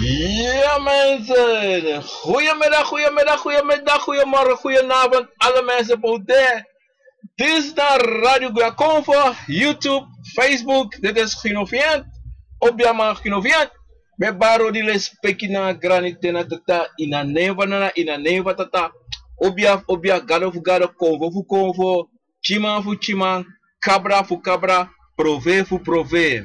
Ja mensen, goedemiddag, goedemiddag, goedemiddag, goedemorgen, goedenavond alle mensen op daar. Dit is naar Radio Guaconfo, YouTube, Facebook, dit is Genoviant, Obiama Genoviant. Me baro di le speki na granite na tata, ina neva tata, obia gado fu gado, convo fu convo, chiman fu chiman, cabra fu cabra, prove fu prove.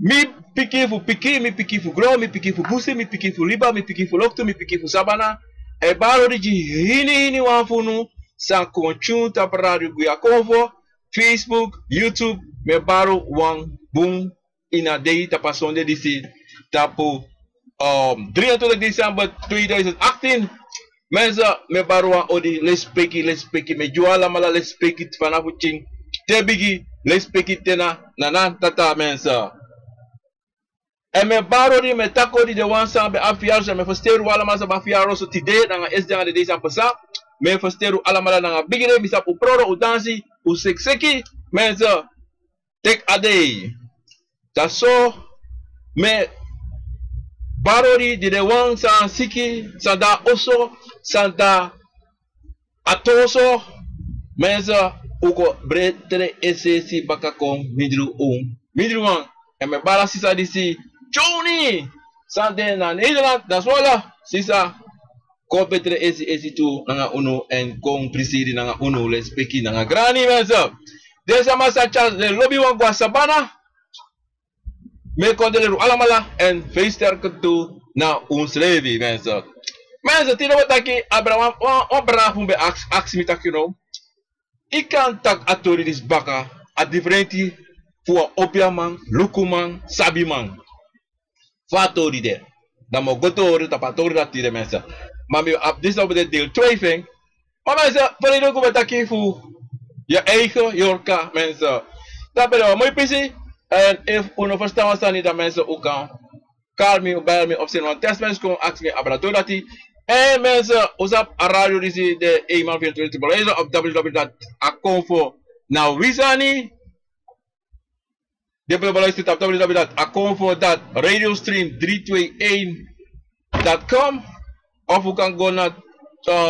Mi piki fu piki, mi piki fu gro, mi piki fu busi, mi piki fu liba, mi piki fu loktu, mi piki fu sabana. E baro di hini wanfunu, san conchunta para Radio Guaconfo, Facebook, YouTube, me baro wang boom ina dei tapasonde disi tapo 23 Desember 2018. Mensen, me baro wang odi lespeki, me juala mala lespeki vanaf uching, tebigi lespeki tena nanan tata mensen. En me baro di me tako di de wansa be afiarso me fosteru wala masa ba afiarso tide nanga esdanga de desa pasa me fosteru ala mala nanga bigire misa u proro u dansi u sekseki mense tek ade taso me baro di de wansa siki sanda oso sanda atoso mense uko bretere esesi bakakong midru wan en me bara sisa disi Johnny, Sante na Nederland, dat is wel sisa. Kompetere esi tu nanga uno en kong presidi nanga uno les peki nanga grani mensen. Deze massa Charles de lobby wan gwa sabana. Me kondeleru alamala en feesterke tu na ons levi mensen. Mensen, tino wataki Abraham wan brafum be aksimitaki no. Ik kan tak atori dis baka a differenti voor opiaman, lukuman, sabiman. Fatori de. Dan mo gotori tapatori dat die de mensen. Maar me op dit op de deel 2 ving. Maar mensen, voor je ook met dat voor je eigen Yorka mensen. Dat ben je mooi busy. En if uno verstaan was dan niet dat mensen ook kan. Call me, bel me op zijn test mensen komen ask me abrato dat die. En mensen, op radio die zie de eenmaal 24 belezen op www.aconfo. Nou wie zijn niet? www.aconfo.radiostream321.com of you can go naar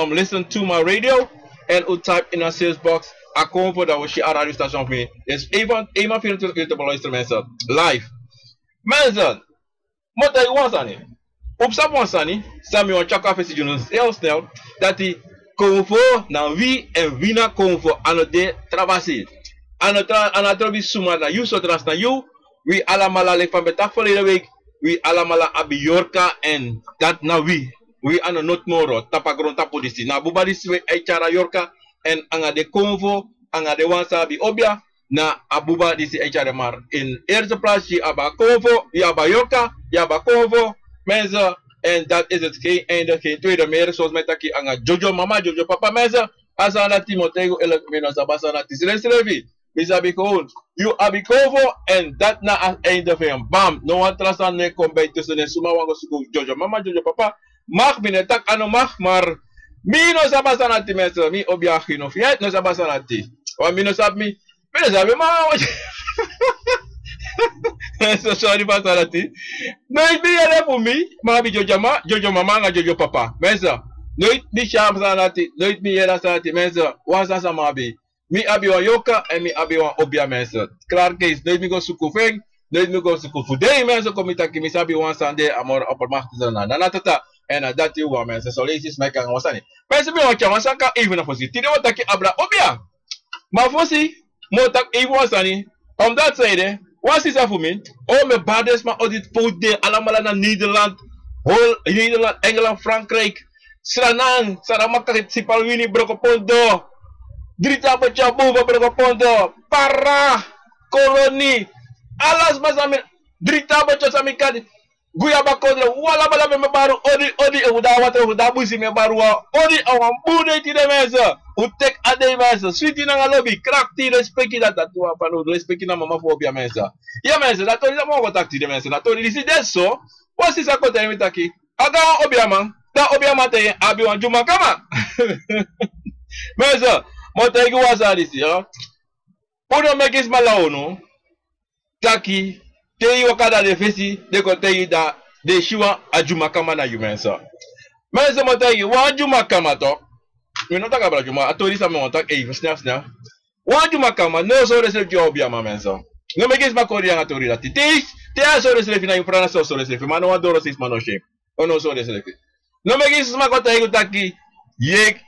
listen to my radio and you type in a sales box Aconfo, dat was je radiostation voor me. Dus eenmaal 24 uur te beluisteren mensen, live. Mensen, wat hij was aan niet. Op stap was aan niet, Sammy on chakka festival heel snel, dat die Convo naar wie en wie naar Convo aan het travaseren. Anatrobi suma na you sotras na you. We alamala le van betak verleden week. We alamala abiyorka en dat na we. We ano not moro tapagron tapodisi. Na bubadisi we echara yorka en anga de Convo, anga de wansa bi obia na abuba disi echara mar. In eerste plaats je aba Convo, je aba yorka, je aba Convo, mensen. En dat is het geen einde, geen tweede meer. Zoals met taki anga Jojo mama, Jojo papa mensen. Asana Timoteo elek menos abasana tislevi. Misabi gewoon, you abikovo en dat na het einde van bam. No one trust aan me kom bij tussen de suma wango suku Jojo mama, Jojo papa. Mag binnen tak ano mag, maar mi no sabasanati mensen, mi obia gino fiat no sabasanati. Want mi no sab mi mama. So sorry basanati. Nooit meer voor mi, maar bi Jojo mama nga Jojo papa. Mensen, nooit mi sham sanati, nooit meer sanati mensen, wansa samabi. Mi abi wan yoka en mi abi wan obia mensen. Klaar kees, nooit mi go suku veng, nooit mi go suku fudei mensen. Kom ik mi sabi wan sande amor oppermacht is na nanatata. En dat je wan mensen. So lees is mij kan wasani. Mensen mi wan kya wan sanka even na fosi. Tine wat taki abra obia. Maar fosi, mo tak even wasani. Om dat zijde, wat is dat voor mij? Oh me bades maar audit fout de allemaal naar Nederland. Whole Nederland, Engeland, Frankrijk. Sranang, Saramaka sipal wini brokopondo. Drita baca buba berkopondo, para koloni, alas masamin, drita baca samikadi, guya bakodra, wala bala me baru odi udah busi me baru odi awam bude tidak mesa, utek ade mesa, sweetie nanga lobby, crack ti respecti dat tua panu respecti na mama fobia mesa, ya mesa, dat tori mau kotak tidak mesa, dat tori disi deso, wasi sakota yang mitaki, aga obiamang, da obiamang te abi wan juma kama, mesa. Motegi wasa disi, Uno mekis malaono. Taki. Te wakada de fesi. De kote da. De shiwa ajuma kama na yu mensa. Mensa motegi. Wa ajuma kama to. Mi non taka bra juma. Atori sa me montak. Snap. Wa ajuma kama. No so resel job ya ma mensa. No mekis makori yang atori dati. Te a so resel fina yu prana so resel. Mano wa doro sis mano shame. Ono so resel. No mekis makota taki. Yek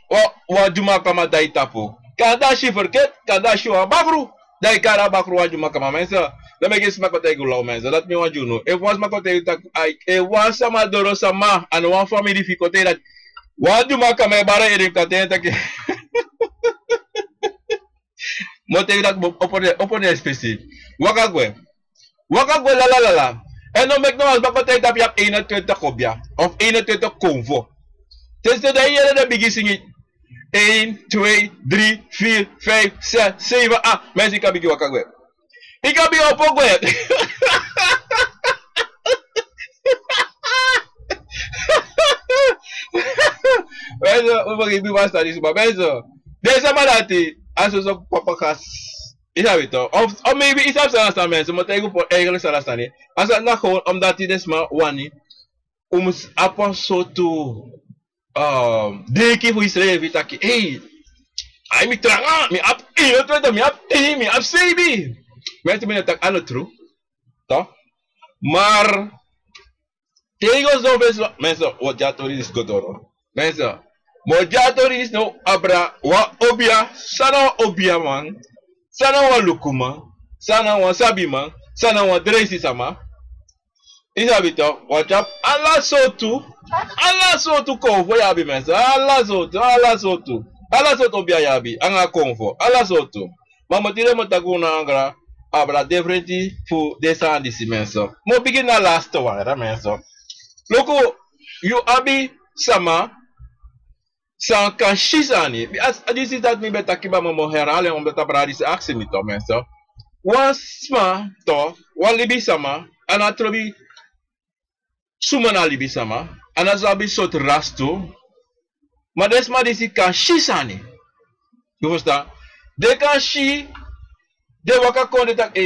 wa juma kama dai tapo. Kada shiferket, kada shua bakru. Dai kara bakru wa juma kama mensa. No mekis makota law mensa. Dat me wa juno. E was makota tak ai e wa sama doro sama an wa family fikote dat. Wa juma kama bara ere kate tak. Mote dat opone spesifiek. Wakagwe la. En no mek no as makota tak yap 21 kobia of 21 konvo. Tenslotte de hele de beginsing 1, 2, 3, 4, 5, 6, 7, 8. Mensen, ik heb je wakker gewet. Ik heb je op ook gewet. Mensen, hoe mag ik nu wat staan? Maar mensen, deze man had hij, als we zo papa gas. Is dat weet toch? Of maybe is dat zelfs aan mensen, maar tegen voor eigenlijk zelfs aan niet. Als dat nou gewoon omdat hij dus maar wani, apa zo toe. Deki fu Israel vitaki. Hey, ai mi tranga, mi ap ino tueta, mi ap ti, mi ap sebi. Mensen ben tak ano true, toch? Maar tego zo mensen wat jatori is godoro. Mensen, mo jatori is no abra wa obia, sana obia man, sana wa lukuma, sana wa sabi man, sana wa dresi sama. Isabito, watch up, Allah so tu konfo yabi mensa, Allah so tu biya yabi, anga konfo, Allah so tu. Mama tire mo takuna angra, abra differenti fu desa disi mensa. Mo begin na last one, ra mensa. Loko, you abi sama, san kan shisani, as this is that mi beta kiba mo herale, mo beta bra disi aksi mi to mensa. Wan sma to, wan libi sama, anatrobi Sumana libi sama, anazabi sot rasto, maar desma disi kan shi sani. Je verstaan? De kan shi, de waka konde tak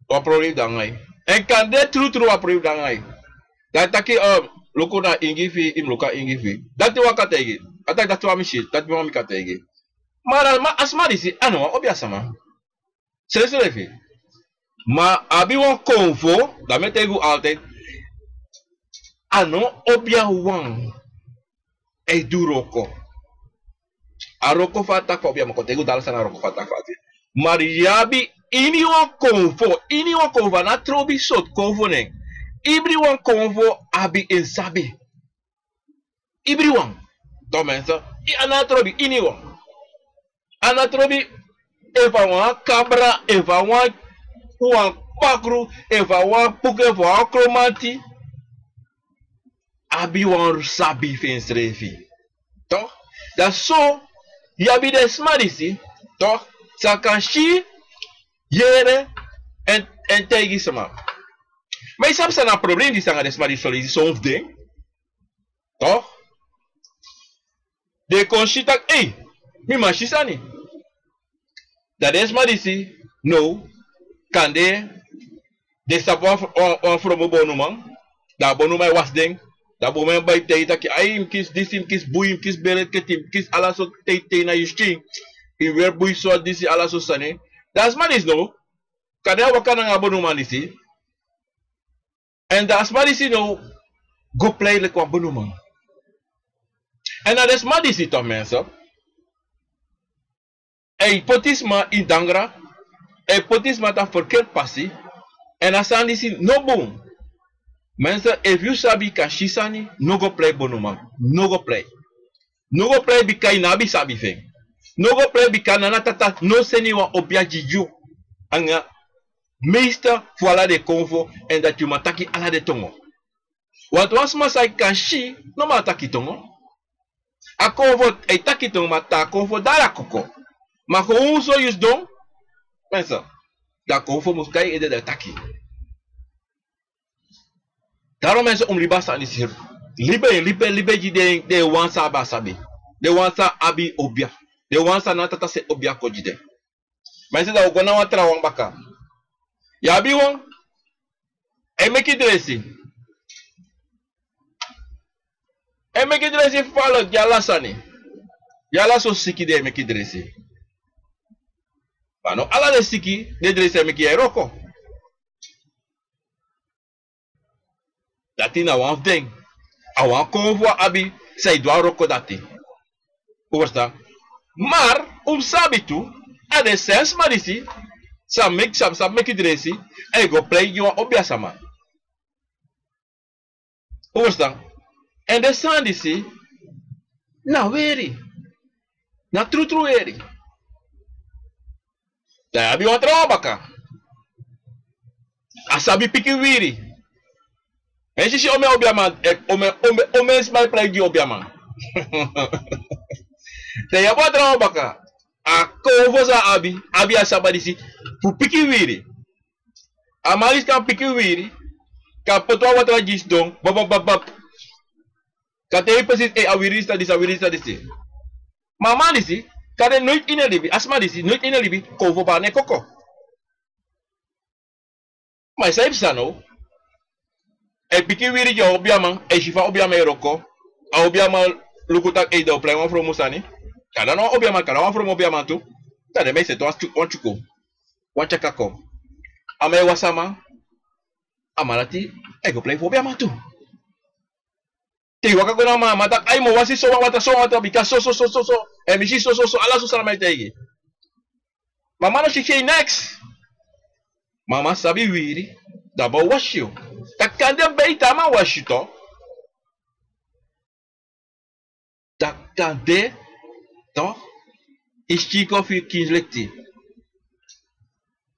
wat probleem dan ngay. En kan de true wat probleem dan ngay. Dat taki loko na ingifi, im loka ingifi. Dat de waka tegi. Atak dat wami shit, dat wami ka tegi. Maar asma disi, ano, obya sama. Seriously. Maar abi wan konvo, dat met even altijd. Ano obia wan. Du roko. A roko fata obia ma kontegu dal sana roko fata fati. Maar yabi ini wan konvo na trobi sot konvo ne. Ibri wan konvo abi en sabi. Ibri wan. To mensen, ana trobi ini wan. Ana trobi eva wan cabra, eva wan pakru, eva wan puk, eva wan kromati. Abi wan sabi fensrefi. Toch? Dat zo, yabi des madisi, toch? Sakanshi, yere, en tegi sama. Maar je snapt dat een probleem die zijn des madisi, zo'n ding. Toch? De konshi tak, mi mashisani. Dat des madisi, no. Kan de sapo on from bonumang, da bonumai was ding, da bonumai by teita ki ay kis disim kis buim kis beret ketim kis ala so teite na yishting, in weer bui so disi ala so sane. Das man is no, kan wakana nga bonuman disi, and das man is no, go play like wa bonumang. En dat man disi to mensen, potisma in dangra. Potisma ta verkeerd passie. En asan disi no boom. Mensen, if you sabi kashisani, no go play bonuma. No go play. No go play bika inabi sabi feng. No go play bika nanatata no seni wa obia jiju. Anga meester voila de convo en dat you mataki ala de tongo. Want was masai kashi, no mataki tongo. A convo taki tongo mata convo dara koko. Maar gewoon zo is don. Mensen, dat convo moet kijken in de taki. Daarom mensen om libasa is hier. Libe jide de wansa basabi. De wansa abi obia. De wansa natata se obia kojide. Mas se dá o gona uma trawang baka. Ya biwang. Make dressing. Make dressing fala yala sani. Yala so siki de make dressing. Ano ala de siki de dressing make eroko. Dati na one thing. Awan convo abi sai do roko dati. Oversta. Maar sabi tu a de sens marisi sa make dressing e go play you obia sama. Oversta. En de sandisi na weri. Na tru eri. Da abi uma trabalha. Asabi piki wiri. En si ome obiaman, ome smile play di obiaman. Te ya bo trabalha. A convo sa abi asabadi si pu piki wiri. A malis kan piki wiri. Ka potwa watra gis dong, babab. Ka te precies a wirista disi. Mama disi, kade nooit in libi, asma disi, nooit in libi, convo ba ne koko. Maar zij sano, e piki wiri jo obiaman, e shifa obiama eroko, a obiama lukutak e do play from musani. Kada no obiama, kada wan from obiama tu, kada me se to wanchuko, wanchakako. Ame wasama, amalati, e go play for obiama tu. Te waka ko na mata ay mo wasi so wata bika so e mi so ala so sala mai tegi. Mama no shike next. Mama sabi wiri, da bo washio. Takande beita ma washito. Takande to istiko fi kinlekti.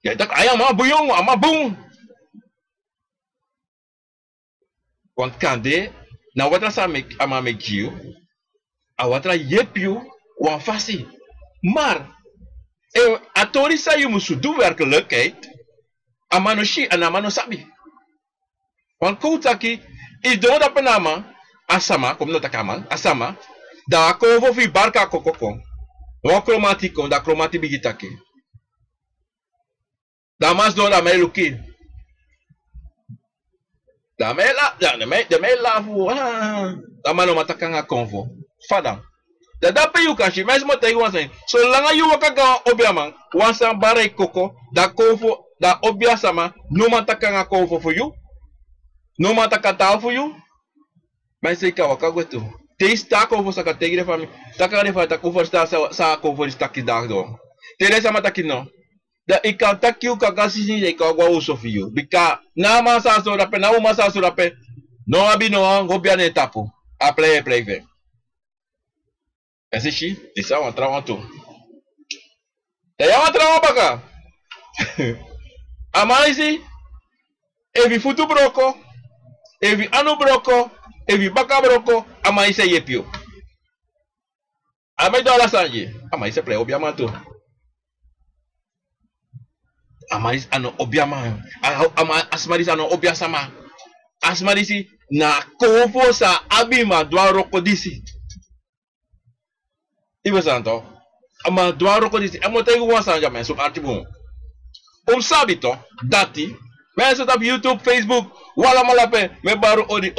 Ya tak ayam ma buyong ama bung. Want kande na watra sa ama mekiu, a watra yepiu wan fasi. Maar atori sa je moest doen werkelijkheid, amano shi en amano sabi. Want koutaki is do dat penama asama, kom nota kaman, asama, da kovo fi barka kokoko. Wa kromatiko, da kromati bigitaki. Da mas do da meluki. Da me la fu da mano matakanga convo fada da da pe yu kashi mes mo tegi wan sen so langa yu waka ga obiaman wan san bare koko da convo da obia sama no matakanga convo for you no matakata for you mas sei ka waka goto te sta convo sa ka tegi de fami taka de fata convo sta sa convo sta ki dag do te de sama takino da ikanta kiu kakasi ni de ka gwa usofio bika na masa so rape na masa so rape no abi no gobia ne tapo a play ve esse chi isso é um trabalho é um trabalho bacana a mais evi futu broko evi anu broko evi baka broko a mais é yepio a mais do la sanje a mais é play obviamente Amaris ano obiama asmaris ano obia sama asmarisi na convo sa abima doa rokodisi ibo santo ama doa rokodisi amota igu wasa jamen so artibu sabito dati meso tap YouTube Facebook wala malape me baru odi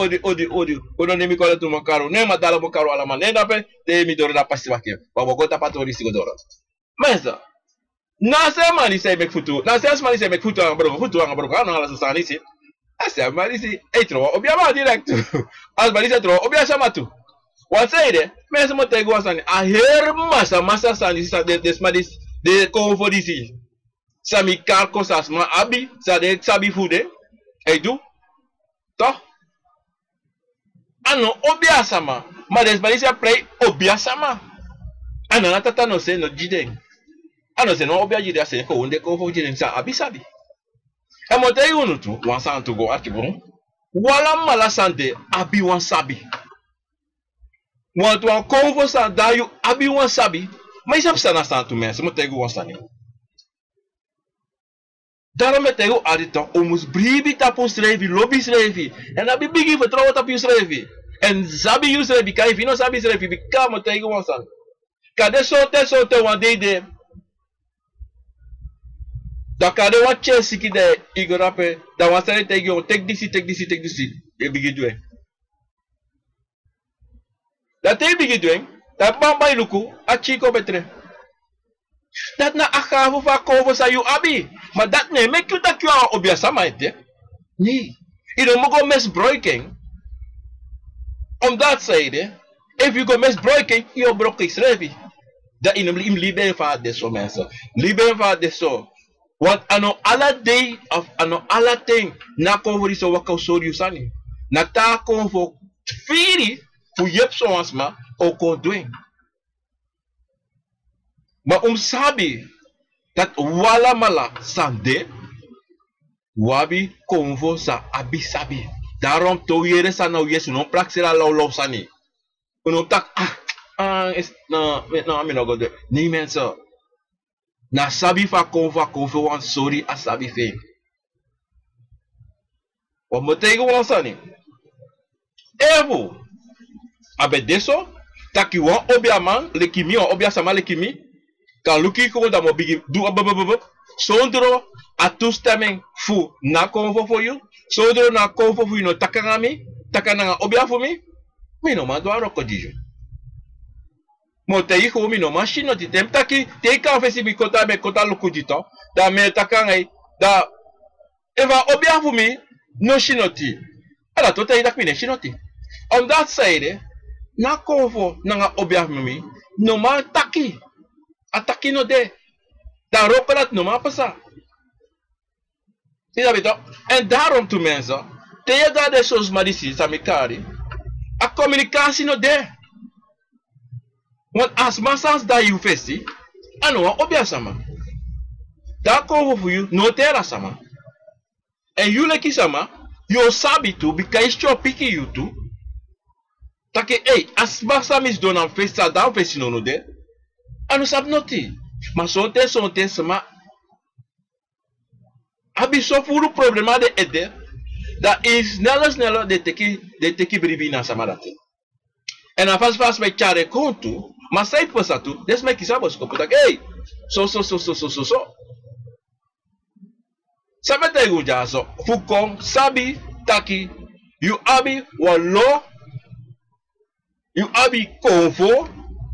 odo nemi kola tu makaro ne madala makaro ala manenda pe te mi doro da pasti wake babo gota patori sigodoro mesa na se mani se mek futu na se mani se mek futu ang bro ano ala susani si ase mani si tro obiama direct as mani se tro obia sama tu what say de mes mo tego asani a her masa sani sa de smadis de convo disi sami karko sasma abi sa de sabi fude du to ano obia sama ma des mani se play obia sama ana tata no se no jiden ano se no obia jide ase ko onde ko fo jide sa abisabi e mo te unu tu wan san to go akibun wala mala sante abi wan sabi mo to an ko fo sa dayu abi wan sabi mas já precisa na santo mesmo mo te go wan sani daro me te go adito omus bribi tapo srevi lobby srevi en abi bigi fo trovo tapo srevi en sabi you srevi kai fino sabi srevi bika mo te go wan sani kade sote wan de Da kade wan Chelsea ki de Igor rape, da wan sare take you, take this, e bigi doing. Dat te bigi doing, dat bamba iluku, a chico betre. Dat na akavu va kovo sa you abi, maar dat ne make you dat you are obiasa maite. Nee, you mo go misbruiking. Om dat zijde, if you go misbruiking, you brok is revi. Dat in hem lieben van de zo mensen, lieben van de zo. Want ano alla day of ano alla thing na kovo di so wakaw so sani. Na ta kovo firi fu yep so asma o ko doing. Maar sabi dat wala mala sande wabi konvo sa abi sabi. Daarom to yere sa nou yesu non praxera law sani. Uno tak is no ami no go do. Nee mensen. Na sabi fa konvo wan sorry a sabi fe. Wat moet tegen wan sani? Evo. Abe deso taki wan obia man lekimi wan obia sama lekimi. Kan luki ko da mo bigi do abababab. Sondro a toestemming fu na konvo for you. Sondro na konvo fu no takangami, takananga obia for me. Mi no ma do aroko dijo. Mo te iko mi no machine ti tem taki te kan fesi bi kota be kota luku dito. Da me takangai da eva obia for me no shinoti. Ala to te idak mi ne shinoti. On that side na konvo nanga obia for me no ma taki. Ataki no de. Dan ropelat no ma pasa. Zie je toch? En daarom toe mensen. Tegen de zoals Marisi Samikari. A communicatie no de. Want as massas da you festi. Ano obia sama. Da kovo voor you no tera sama. En you leki sama. You sabi tu because you piki you tu. Take hey as massas don am festa da festi no de. Ano sab noti. Maar sonte sama. Abi so furu problema de ede. Dat is sneller de teki brivi na samarate. En a fast me chare kontu. Maar sai posa tu. Des me kisabo skopu tak hey. So. Sabe te guja so. Fukong sabi taki. You abi walo. You abi konfo.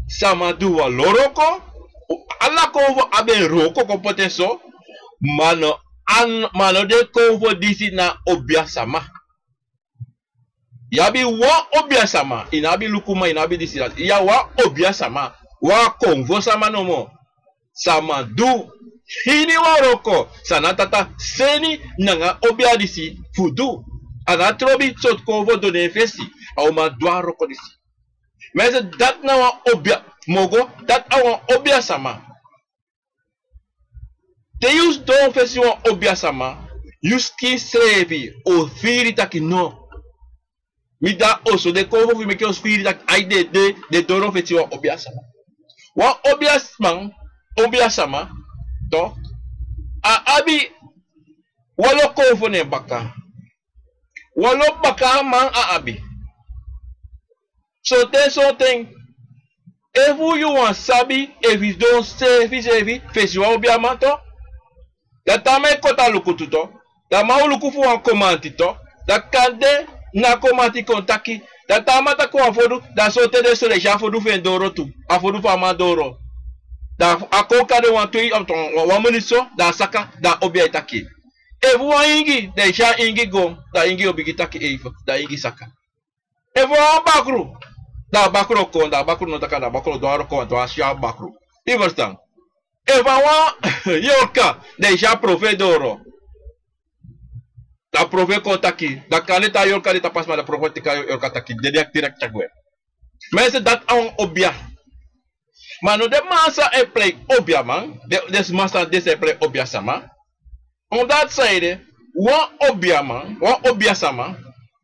Samadu waloroko. Alla konfo abe roko kompote so. Mano de konvo disi na obia sama. Yabi wa obia sama. Inabi lukuma inabi disi. Ya wa obia sama. Wa konvo sama no mo. Sama du. Hini wa roko. Sanatata seni nanga obia disi. Fudu. Anatrobi sot konvo do nefesi. Au ma dwa roko disi. Mese dat na wa obia. Mogo. Dat awa obia sama. Te use don festival obia sama. Use ki srevi o firi taki no. Mi da oso de kovo fi meke os firi taki ai de don festival obia sama. Wa obia sama to a abi walo kovo ne baka. Walo baka man a abi. So ten if you want sabi if you don't say festival obia man to. Da tame kota luku tuto. Da ma luku fu an komanti to. Da kande na komanti kontaki. Da tamata ko afodu. Da sote de sole ja afodu fe ndoro tu. Afodu fa mandoro. Da akoka de wan tui wan muniso. Da saka da obia itaki. Evu wan ingi. Da ja ingi go. Da ingi obigi taki eifa. Da ingi saka. Evu wan bakru. Da bakru kon. Da bakru no taka da bakru do aro kon. Do asya bakru. Iverstan. Evawa yoka deja prove doro. Da prove kontaki. Da kaneta yoka de tapas ma da prove tika yoka taki. De direct chagwe. Mensen dat aan obia. Maar no de massa e play obia man. Des massa des e play obia sama. On that side, wan obia man, wan obia sama.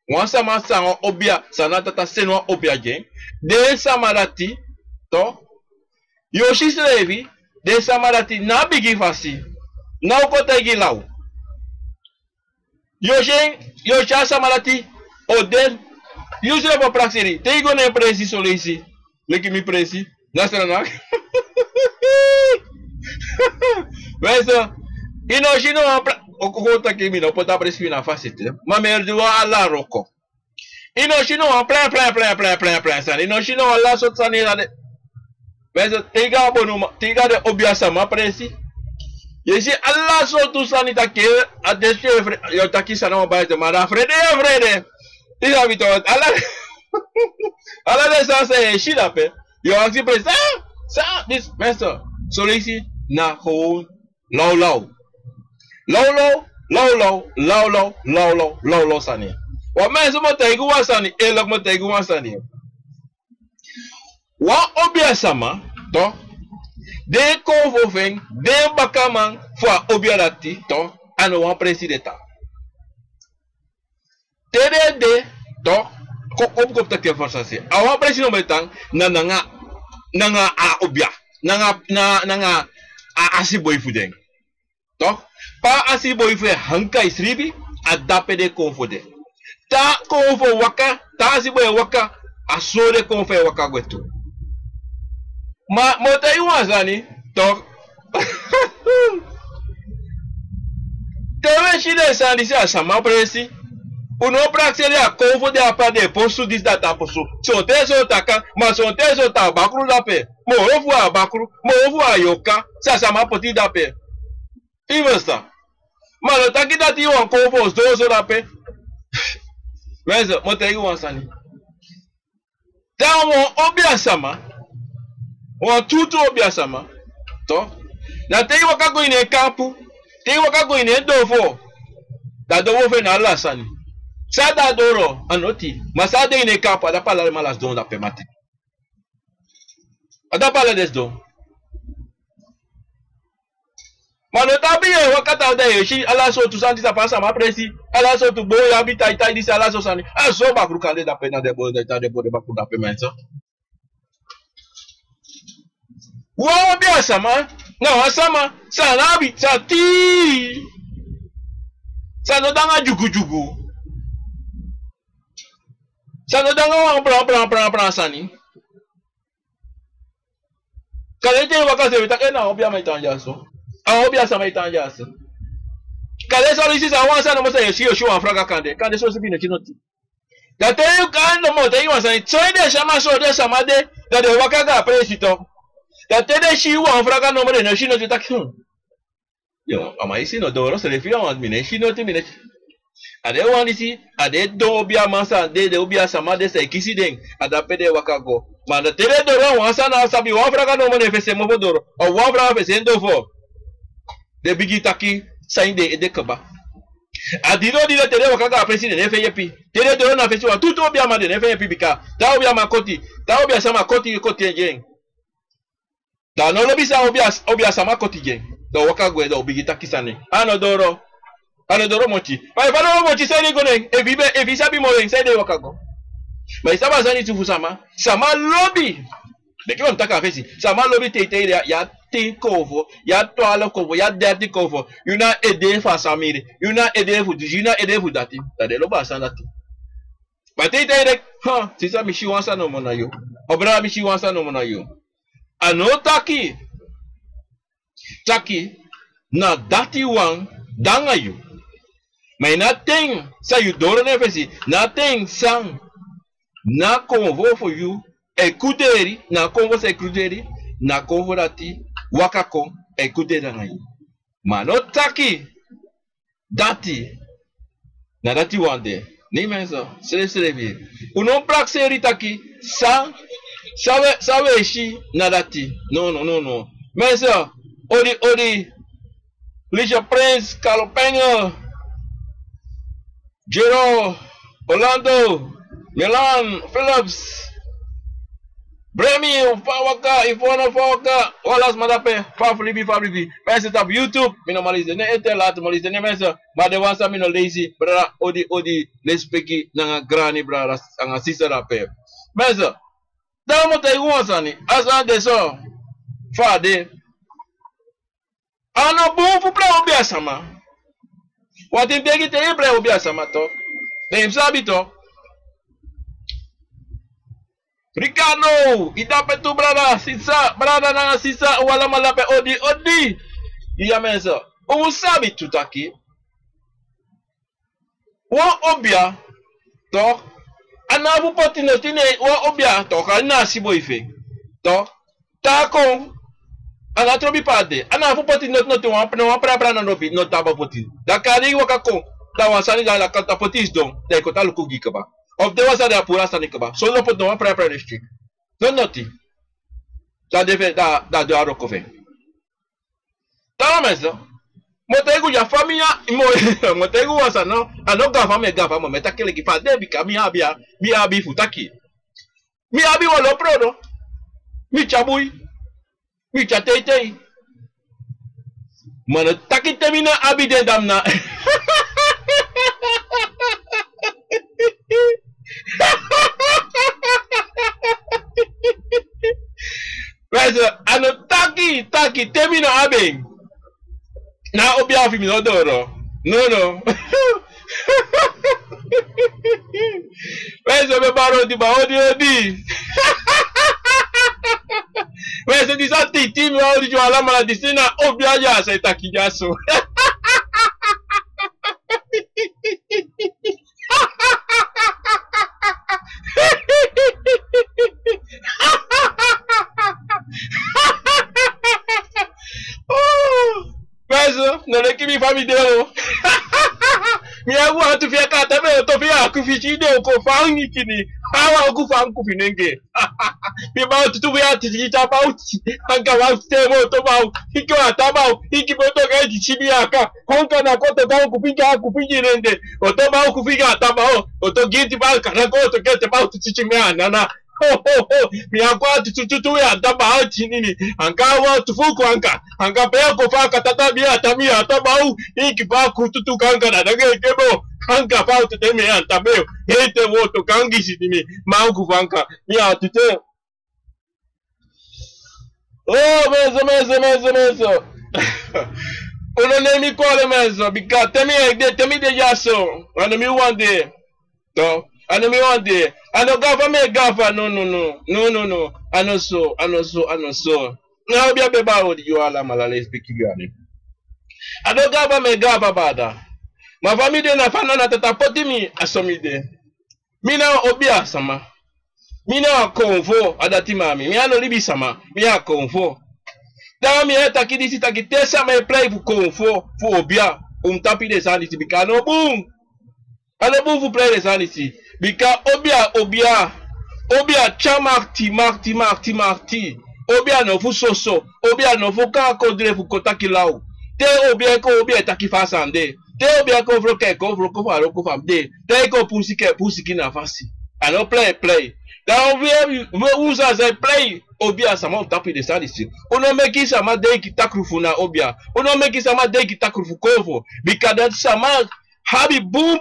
Wan sama sa obia sanata ta senwa obia gen. De samarati to. Yoshi slevi. De samarati na bigi fasi. Na ukota igi lau. Yosha samarati. Odel. Yusre pa praxiri. Te igo ne presi solisi. Leki mi presi. Nasra nak. Weso. E nós não o conta aqui, não pode aparecer na facete. Mas merda a la roco. E nós não plan, sabe? E nós não lá só sanira de. Mas tiga bonu, tiga de obiasama aparece. E se Allah só tu sanita que a descer eu tá aqui sana uma base mara frede. E já viu Allah Allah dessa é chida pe. Eu aqui presa. Sa this master. So ici na ho low sani. Wa mais mo taigu wa sani, elok mo taigu wa sani. Wa obia sama to de convo vem de bakaman fo obia dati to ano wa presidenta. TDD to ko tak força se. Awa presidente metang nanga a obia. Nanga a asiboi fudeng. To pa asiboi fu hankai sribi adape de confode. Ta confo waka, ta asiboi waka, asore confo waka gwetu. Ma motai wazani, to. Tewe shide sani se asama presi. Uno praxele a confo de apade posu dis data posu. Sotezo taka, ma sotezo ta bakru dape. Morofu a bakru, morofu a yoka, sa sama poti dape. Investa. Mano, tá aqui dati um confo os dois da pé. Mas montei um sani. Tá um obiasama. Um tudo obiasama. To. Na tem uma cago ine campo, tem uma cago ine dovo. Da dovo fe na la sani. Sa da doro anoti, mas sa de ine campo da pala malas don da pé mate. Ada pala des don. Mano tabi e wakata de yoshi ala so tu santi sa passa ma presi ala so tu boy habita itai disse ala so sani a so bakru kande da pena de boy da de boy bakru da pemento wo bi asama na asama sa nabi sa ti sa no danga jugu sa no danga wa pra sani kalete wakase vita na obia maitanja so a obia sama itanja so kale so lisi sa wansa no mo say shi oshu afraga kande so sibi no chinoti da te you kan no mo te you wansa so de sama so de sama de da de wakaga presito da te de shi wa afraga no mo de no shi no takun yo ama isi no doro se le fi on mine shi no ti mine ade wan isi ade do obia masa de obia sama de se kisi den ada pede wakago ma da te de doro wansa na sabi wa afraga no mo de fese mo doro o wa afraga fese ndo fo de bigitaki sainde de kaba adiro dire tere wakaga president FYP tere doro na festival tout obia ma de FYP bika ta obia ma koti ta obia sama koti gen da no lobi sa obia sama koti gen do wakagwe do bigitaki sane ano doro mochi pai falo mochi sai go nen e visa bi mo len sai de wakago mai sama sani tufu sama lobby de que taka fesi sama lobby te ya kovo ya toala kovo ya dati kovo yuna ede fa samire yuna ede fu yuna ede fu dati tade lo ba sanati bate te ha sisa mishi wansa no mona yo obra mishi wansa no mona yo anotaki taki na dati wan danga yo mas nating sa you doro ne fesi nating sang na convo for you ekuteri na convo se ekuteri na convo dati wakako ekuteri na yo mano taki dati na dati wande ni menso sele bi uno praxeri taki sabe shi na dati no menso odi Lisha Prince Calopenho Giro Orlando Milan Phillips Bremi Fawaka Ifona Fawaka Walas Madape Faflibi Mensa tap YouTube Mino malise ne etelat malise ne mensa Made wansa mino lazy Bra odi lespeki Nanga grani bra Anga sister ape Mensa Damo te wansa ni Asa de so Fade Ano bom fu pra obia sama Wati mbegi te pra obia sama to Nem sabe to Ricardo, itape tu brada, sisa, brada na sisa, wala malape odi. Iya menso. O sabe tudo aqui. O obia, to. Anabu poti no tine o obia to ka nasi boife. To. Ta com. Ana trobi pade. Anabu poti no no tuwa no pra na no no taba poti. Da kari waka com. Da wasani da la kata potis don. Da ko talu kugi kaba. Of de wasani apura sani kaba. So no pot no pra nesti. No noti. Da deve da do aroko fe. Ta mesa. Motego ya família, motego wasa não, a não gava me gava, mas tá aquele que faz deve que minha abi futaki, minha abi walo prodo, mi chabui, mi chatei, mano tá que termina abi de damna, mas ano tá que termina abi. Na obia fi mi no doro. No. Where's the baro di ba odi. Where's the disati team odi jo ala mala disina obia ya se takijaso. Não é que me vai me deu. Minha rua tu fica cá também, eu tô vendo que fiz deu com fang kini. Hawa ku fang ku finenge. Me mau tu via ti ta pau. Anga wa te mo to mau. Iki wa ta mau. Iki mo to ga di chibiaka. Honka na ko to ga ku pingi rende. O to mau ku figa ta mau. O to giti ba ka na ko to ke te mau tu chichimea nana. Minha quatro tu ya taba ati nini anka wa tufuku anka pe ko fa ka tata bia tamia tabau iki pa ku tu kanka na dage kebo anka fa tu te me anta be ete wo to kangi sitini ma ku fanka ya tu te oh mezo uno ne mi quale mezo bika temi de yaso and me one day to and me one day I don't gafa me gafa no. I know so. Now be a beba you all malale speaking you. I don't gafa me gafa bada. Ma famille na fana na tata poti mi asomide. Mi na obia sama. Mi na konvo adati mami. Mi ano libi sama. Mi a konvo. Da mi eta kidisi takitesa me play fu konvo fu obia. Tapi de sanity bikano boom. Ano boom fu play de sanity. Bika obia chamakti. Obia no fu soso. Obia no fu ka kodre fu kotakilau. Te obia takifasande. Te obia ko vroke ko faro ko famde. Te ko pusiki na fasi. Ano play. Da obia usa ze play. Obia sama tapi de sadisi. Uno meki sama de ki takrufu na obia. Uno meki sama de ki takrufu kovo. Bika dat sama habi boom.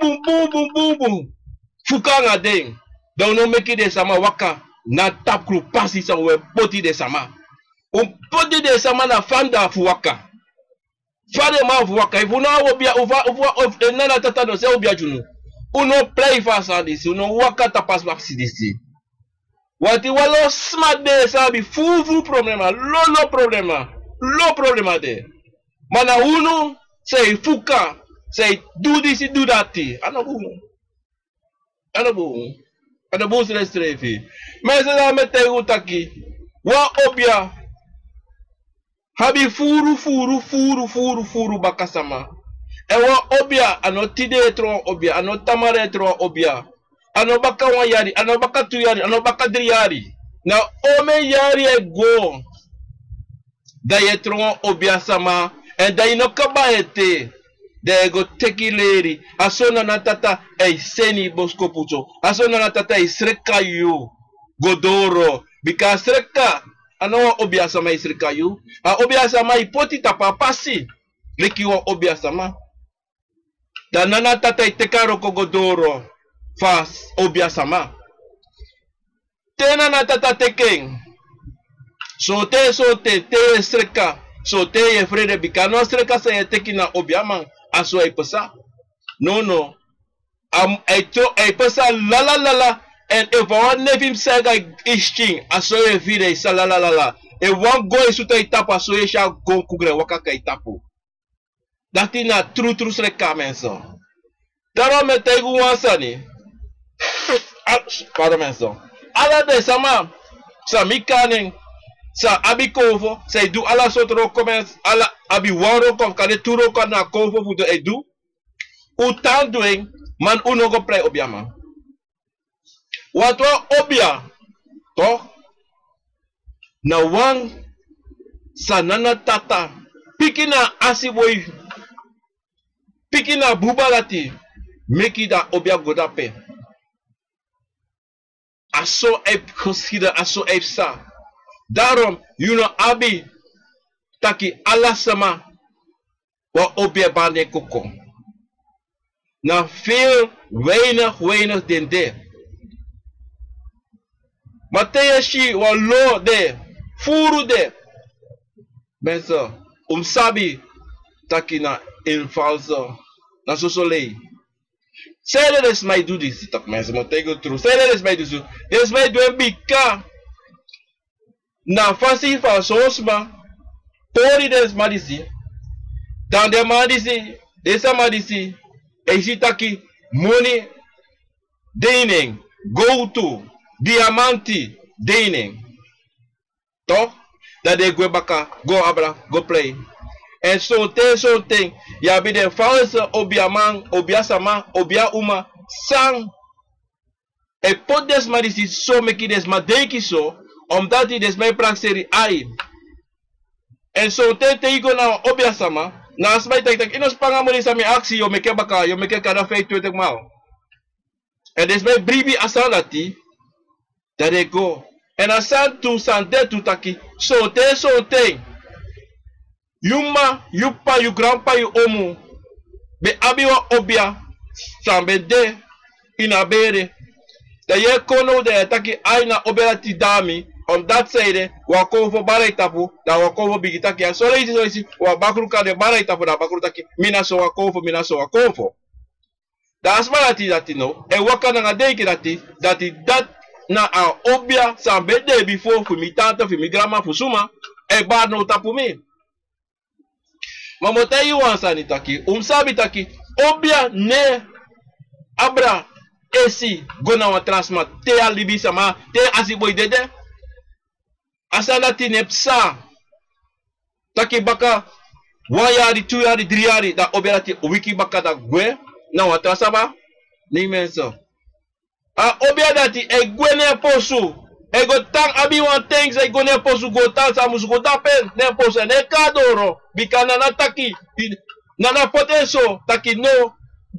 Fukanga ding. Don't no make de sama waka na tap kru pasi sa we poti de sama. Poti de sama na fanda fuwaka. Fade ma fuwaka. If una obia over nana tata no se obia junu. Uno play fasa disi. Uno waka tapas maxi disi. Wati walo smart de sabi full problema. Low problema de. Mana uno say fuka. Say do this, do that. Ano bom se estrefe. Mas ela me tem aqui. Wa obia. Habi furu bakasama. E wa obia ano tide tro obia, ano tamare tro obia. Ano baka wa yari, ano baka tu yari, ano baka dri yari. Na ome yari e go. Da ye tro obia sama. En da ino kabaete. De go tekileri. Asona na tata ei seni bosko pucho. Asona na tata ei sreka yu. Godoro. Bika sreka. Ano obia sama ei sreka yu. A obia sama ipoti tapa pasi. Leki wa obia sama. Da nana tata ei tekaro ko godoro. Fas obia sama. Tena na tata tekeng. Sote te sreka. Sote ye frede bika no sreka sa ye teki na obia man. Aso ay pasa. No. Ay pasa la. En if one nevim saga ishking. Aso ay vide isa la. E one go isuta itapo aso ay siya go kugre wakaka itapo. dati na true sreka mensen. Daarom met tegen wansani. Pardon mensen. Alla de sama mikaning sa abi kovo, say do alla sotro comments, alla abi waro kom kade turo kan na kovo fu do edu. Utan doing man uno go play obia man. Wat wa obia toch? Na wang sa nana tata pikina asiboy pikina bubalati meki da obia godape. Aso ep geschieden, aso ep sa. Daarom, you know, abi taki Allah sama wa obia bane koko. Na veel weinig den de. Mateyashi wa lo de, furu de. Mensen, sabi taki na infalso, na sosolei. Say that is my do this, tak mensen, maar tegen true. Say that is my do this. Is my do een bika. Na fasi fa sosma, pori des madisi. Dan de madisi, desa madisi. Ejitaki money dining, go to diamanti dining. Toch? Dat de go baka, go abra, go play. En so thing, ya be de false obia man, obia sama, obia uma, sang. E pot des madisi so meki des madeki so, omdat hij des mij prakseri ai. En so te igo na obia sama, na asmai tak inos pangamuni sa mi aksi yo meke baka, yo meke kada feit 20 mal. En des mij bribi asalati, dat de go. En asan tu sande tu taki, so te. Yuma, yupa, yu grandpa, yu omu. Be abiwa obia. Sambe de. Inabere. Da ye kono de taki aina obera ti dami. Omdat zijde, wakovo baraitapu. Da wakovo bigitaki. En zo lees wa bakru ka de baraitapu. Da bakru taki. Mina so wakovo. Da asmarati dati no. E wakana nga deki dati dat na a obia sambe de before fu mi tante, fu mi grandma, fu suma. E bar no tapu mi. Mamotai wansani taki, sabi taki, obia ne abra esi gona wa transmat te alibi sama te asiboy dede. Asanati nepsa taki baka 1 yari, 2 yari, 3 yari da obia ti wiki baka da gwe na wa transaba ni menso. A obia dati e gwe ne posu. E go tang abi wan things e go ne posu go tang sa musu go dapen ne posu ne kadoro bika nana taki nana potenso taki no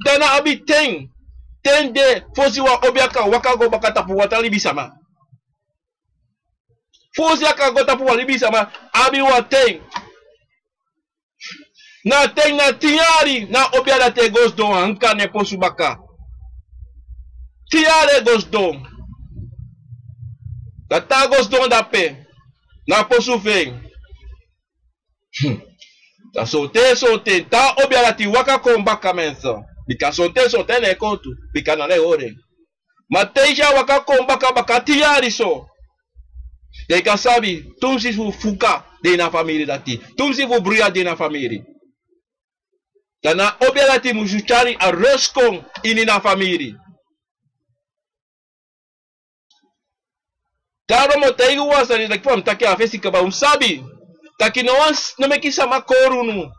dana abi ten de fosi wa obiaka waka go baka tapu watali bisama fosi aka go tapu wali bisama abi wa ten na tiari na obiada te gos do anka ne posu baka tiare gos do. Dat tagos don dape na posu veng. Ta sote ta obiarati waka kombaka menso. Bika sote ne kontu bika na le ore. Mateja waka kombaka baka tiari so. De kasabi tumsi fu fuka de na family dati. Tumsi fu bria de na family. Tana obiarati mujuchari a reskong ini na family. Daarom moet hij gewoon zijn dat kwam taki afesi kaba sabi taki no me kisa makoru nu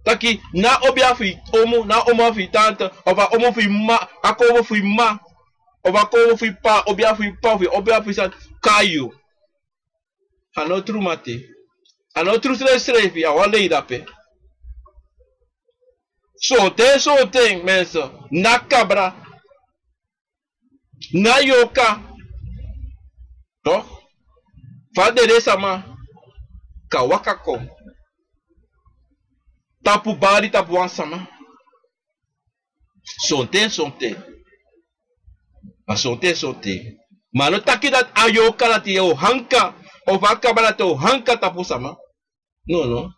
taki na obia fi omu na omo fi tante of omo fi ma akovo fi ma of akovo fi pa obia fi san kayu anotru mate anotru strefi a wale idape so te menso na cabra na yoka. Toch? Fadere sama kawakako. Tapu bari tapu sama. Sonte. Sonte. Mano taki dat ayoka lati o hanka. O vaka balate o hanka tapu sama. No.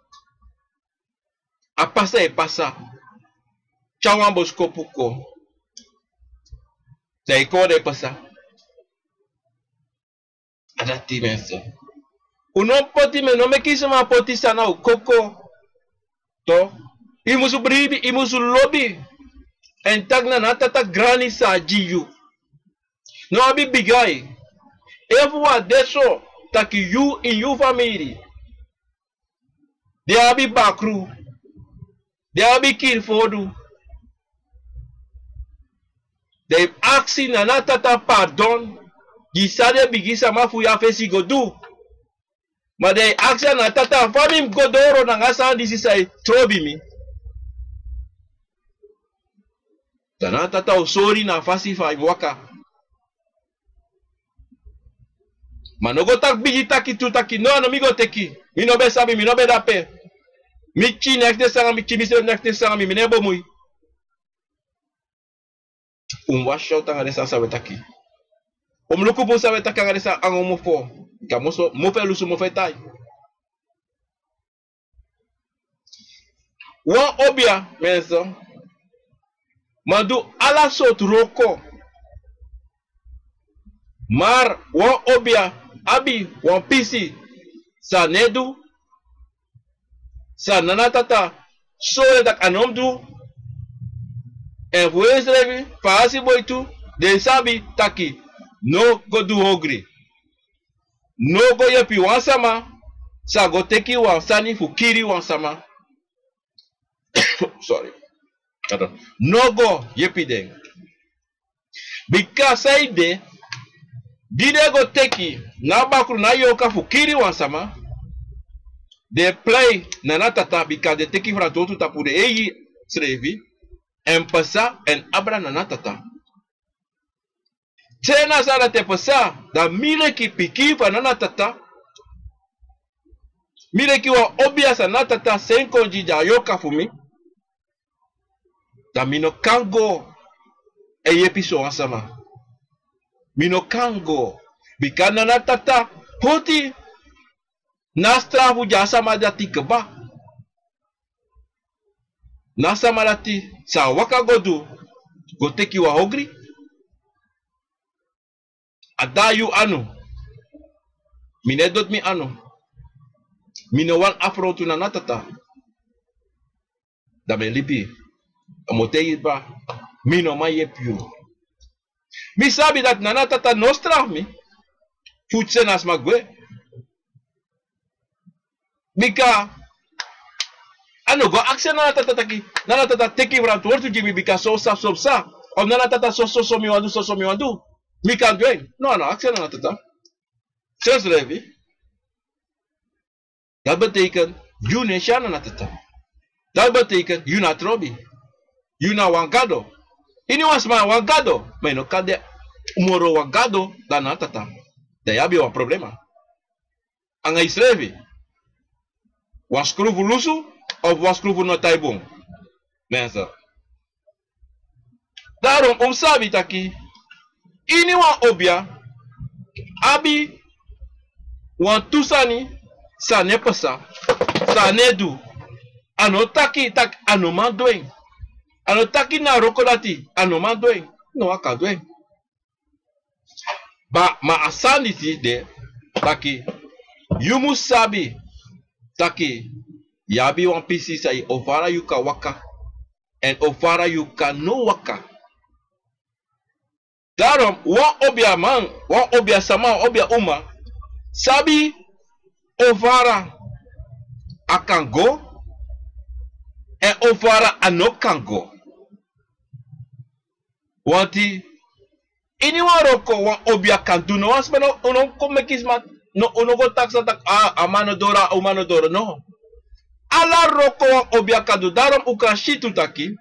A pasa. Chawambos kopuko. Zai kode pasa. Adati menso. Uno poti me no me quiso ma poti sana o coco. To Imusu bribi, imusu lobby. En tag na tata grani sa jiyu. No abi bigay. Everyone deso taki you in your family. They abi bakru. They abi kill fodu. They asking na tata pardon. Gisade bigisa mafu ya fesi godu. Ma they asking na tata famim godoro na ngasa disi say trobi mi. Tana tata usori na fasi fa waka. Manogo tak bigi taki tu taki no migo teki. Mi no be sabi mi no be dape. Mi chi nekte sanga mi chi mi se nekte sanga mi nebo mui. Washo tanga desa sabe taki. Luku po sabe taki nga desa ang umofo. Kamoso mo fe lusu mo fe tai. Wan obia menso. Madu ala sot roko. Mar wan obia abi wan pisi sa nedu sa nanatata so dak anomdu en vuesrevi faasi boitu de sabi taki no go do hungry no go yepi wansama sa go teki wansani fukiri wansama sorry no go yepi den because I de Dide go teki na bakru na yoka fukiri wansama. They play na natata because they teki fra totu tapu de eyi srevi. En pasa en abra na natata. Tena sara te pasa da mire ki piki pa na natata. Mire ki wa obia sa natata senkonji ja yoka fumi. Da mino kango eye piso wansama. Mino kango bikana na tata hoti nastra hu jasa madati keba nasa malati sa waka godu goteki wa hogri adayu anu minedot mi anu mino wan afro tu na natata da me lipi amotei ba mino maye piu. Mi sabi dat nanatata nostra mi futse nas magwe. Bika ano go action nanatata taki nanatata teki vrant wortu jimi bika so sa of nanatata so mi wandu mi kan doen no action nanatata zelfs levi dat betekent you nesha nanatata dat betekent you na trobi you na wangado. Ini wasma wagado, meno kade umoro wagado dan natata. Dayabi wa problema. Anga islevi. Waskruvu lusu of waskruvu no taibong. Mensa. Daarom sabi taki ini wa obia abi wan tusani sa nepasa sa nedu anotaki tak anomandoing. Ano taki na rokolati ano mandoing no akadoing ba ma asani si de taki yumu sabi taki yabi wan pisi sai ovara yuka waka en ovara yuka no waka. Daarom wa obia man wa obia sama obia uma sabi ovara akango en ovara anokango. Wanti ini waroko wan obia kantu no was meno uno komekismat no uno go taksa tak amano dora no ala roko wan obia kantu darom ukashitu taki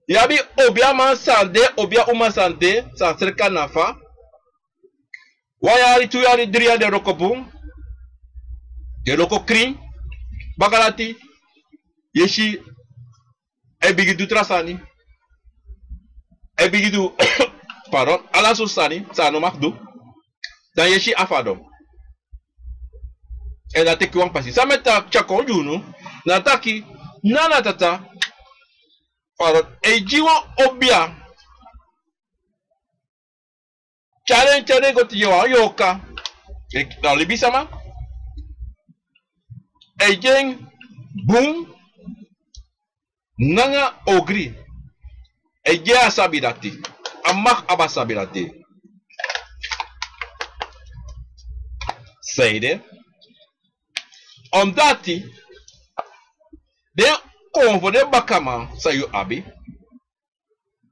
yabi obia man sande obia uma sande sa serka nafa wayari tuyari dria de roko bum de roko kring bakalati yeshi ebigi dutrasani ebigidu pardon ala susani sa no makdu dan yeshi afado e da teki wan pasi sa meta chakon junu na taki nana tata pardon e jiwa obia challenge go tiwa yoka e da libisama e jeng boom Nanga ogri. E dia sabi dati. Amak aba sabi dati. Zeide. Omdati. De konvo de bakama sayu abi.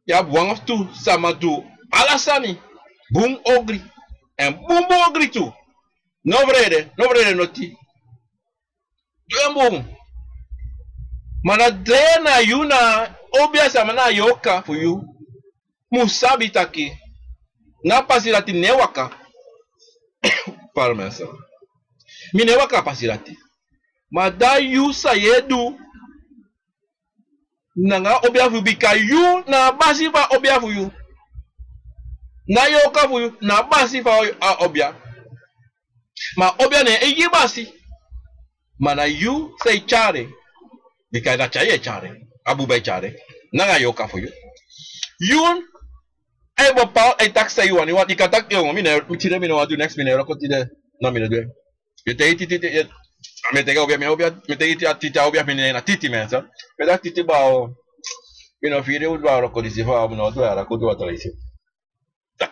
Ya buang of tu sama tu alasani. Boom ogri. En boom ogri tu. No vrede noti. Tu boom. Mana dena yuna obia sama na yoka for you. Musabi taki. Na pasirati newaka. Parmesa. Mi newaka pasirati. Mada yu sayedu. Nanga obia fu bika yu na basi fa obia fu you. Na yoka fu you na basi fa obia. Ma obia ne egi basi. Mana yu say chare. Bika da chaye chare. Abu bay chare. Nanga yoka fu you. Yun ai bapa ai tak say one. You want ikatak yo mi tire mi no do next mi ne rokoti de na mi ne do. You take it me tega obia me tega tita obia mi na titi mensa. Me da titi ba o mi no fire u ba rokoti si fa no do ara ko do atra isi.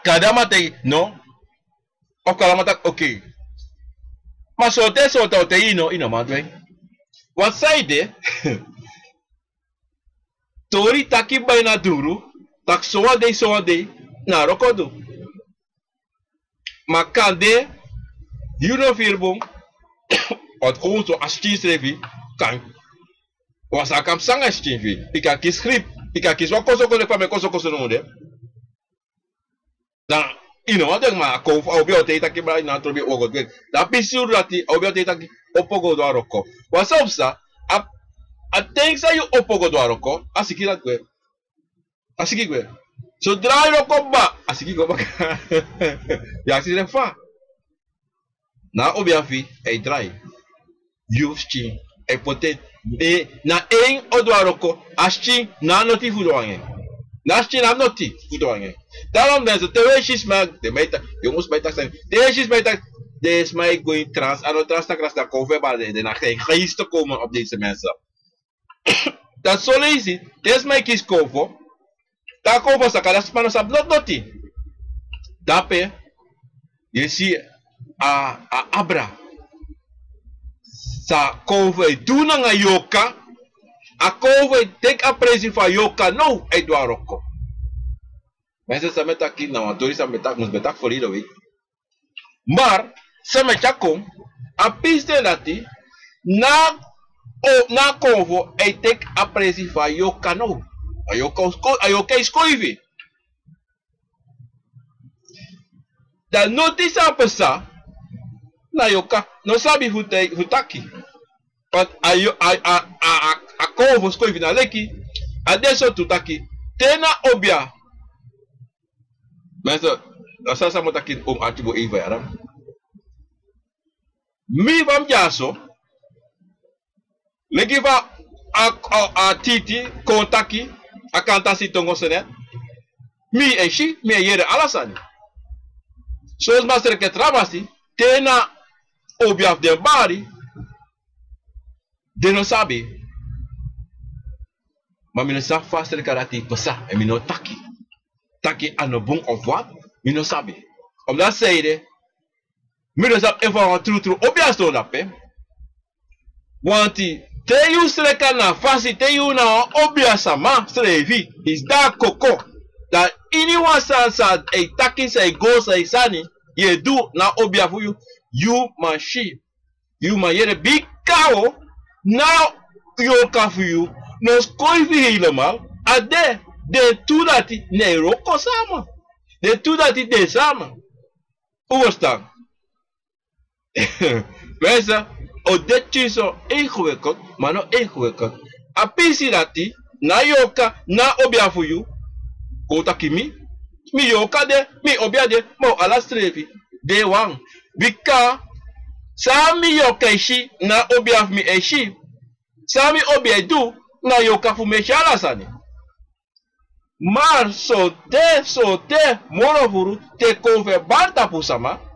Kada mate no. O kala mata okay. Ma sote te ino ma do. What side Tori taki bay na duru, tak soa de na rokodo. Makande, you know filbom, от gewoon astisrevi, kan. Was akam sang astivi, pika kis script, pika kis wa koso kole pa me koso no de. Dan, adeng ma ko obio te taki bay na trobi ogo de. Da pisur rati obio te taki opogo do aroko. Wasopsa, até que saiu o pouco do aroko, assim que kwe. So dry roko ba, assim que goba. Ya assim de fa. Na obiafi é dry. Yusti é potet e na o do aroko, asti na noti fudoange. Nasti na noti fudoange. Daarom dan ze te shis mag de meta, jongens meta zijn. De shis meta des mij going trans, ano trans na kras da cover ba de na geest te komen op deze mensen. Dat zo lazy. Des mij kies kovo. Ta kovo sa kada spano sa blot noti. Dape. Je zie a abra. Sa kovo e do nga yoka. A kovo e take a presi fa yoka no e do aroko. Mensen sa metak ki na watori sa metak mus metak for ido week. Maar sa metakom a piste nati na kovo e tek a presi fa yoka no. Ayoka skoivi. Da notice a pesa na yoka no sabi futaki. But a kovo skoivi na leki adesso tutaki tena obia. Mensen, nasa sa motaki atibo eva yaram. Mi vam jaso. Legi va a titi kontaki a kantasi tongo senet. Mi e yere alasani. So os master que trabasi tena obiaf de bari de no sabe. Ma mi no sa faster karati pesa e mi no taki. Taki ano bon of what? Mi no sabe. Om dat zeide mi no sap even true obiaf sto na pe. Wanti te yu sreka na fasi te yu na obia sama srevi is da koko that anyone sa e taki sa e go sa e sani ye do na obia fu you man she you man yere big cow now yo ka fu you no skoi fi helemaal ade de tu dati ne roko sama de tu dati de sama overstaan. Mensen o dit zo ingewikkeld, maar nog ingewikkeld. A pisi dati, na yoka, na obia voor you. Kota kimi, mi yoka de, mi obia de, mo ala strevi. De wang. Bika, sami yoka ishi, na obia mi ishi. Sami obia du, na yoka fu me shala sani. Maar so te, moro furu, te konve barta pusama.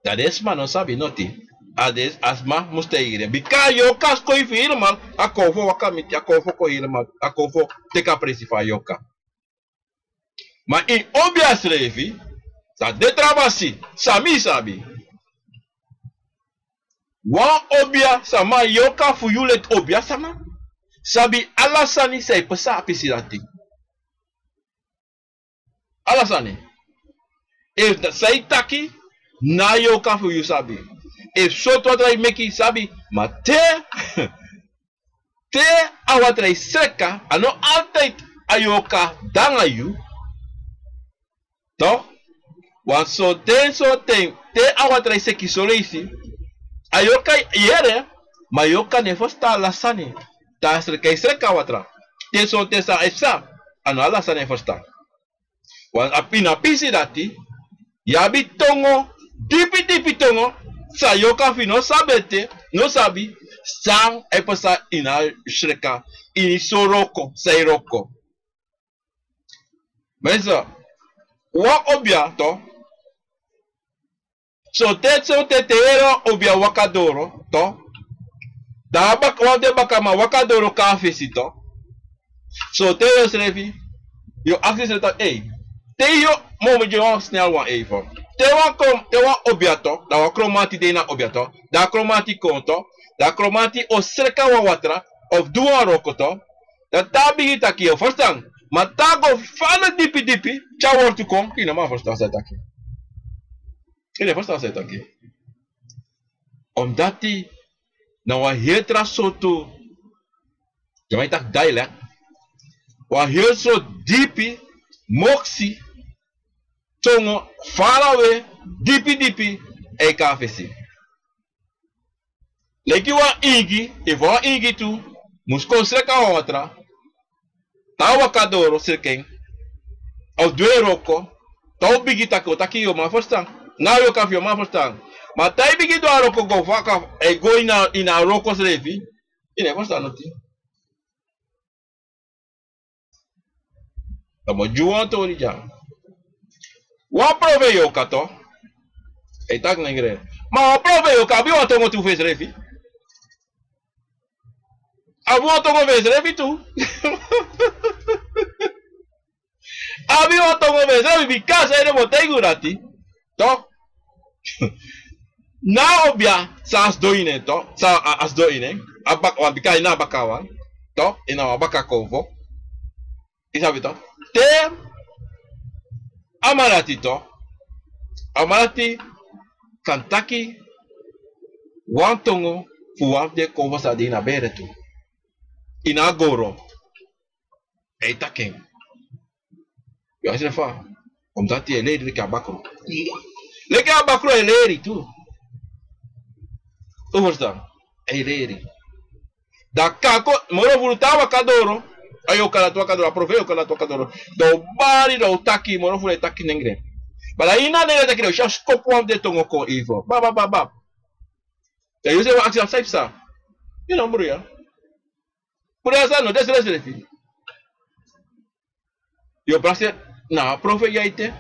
Dat is maar no sabi noti. ades asma musteire. Bika yoka skoi filma akofo wakamiti akofo ko hilma akofo teka presifa yoka. Ma in obias revi sa detravasi sami sabi. Wan obia sama yoka fuyulet obia sama. Sabi alasani say pesa apisirati. Alasani. If the say taki na yoka fuyu sabi. If so to try meki sabi ma te awatrai seka ano altijd ayoka dangayu. To wan so ten te awatrai seki solisi. Ayoka yere ma yoka ne fosta alasani. Ta sreka watra. Te so te sa esa ano alasani fosta. Wan apina pisi dati yabi tongo dipi tongo sa yoka fi no sabete no sabi sang epasa ina shreka ini soroko seiroko. Mensa wa obia to so te ero obia wakadoro to da wante bakama wakadoro kafesi to so te yo srefi yo access to te yo momo jo snel wan even te wan obiato da wa chromati de na obiato da chromati konto da chromati o sreka wa watra of duwa rokoto da tabi taki yo verstaan ma tago fana dipi cha wortu kom kina ma verstaan sa taki kina verstaan sa taki omdat die na wa hetra soto jamai tak dialect wa heel so dipi moksi tongo far away dipi e kafesi leki wa igi e wa igi tu musko sreka watra tawa kadoro sirken of dwe roko taw bigi tako taki yo ma verstaan na yo kaf yo ma verstaan ma tai bigi do roko go vaka e go ina roko srevi ine verstaan noti tamo juan to rija wa prove yo kato e tak nengre ma wa prove yo ka bi wa tongo tu fez refi abu wa tongo fez refi tu abi wa tongo fez refi bi casa ere botei gurati to na obia sa as doine to sa as doine abak wa bikai na bakawa to ina wa bakakovo isabi to te amarati to amarati kantaki wantongo fuwafde konvasa de na beretu ina goro eitaken yo asina fa omdat hij lady leke abakro leke abakro e leri tu overstaan e leri da kako moro voltava kadoro ayo kala tua kadoro aproveu kala tua kadoro do bari do taki moro fule taki nengre bala ina nele taki do shas kopom de tongo ko ivo ba ya yuse wa aksi saif sa you know muria sa no desre fi yo brase na profe yaite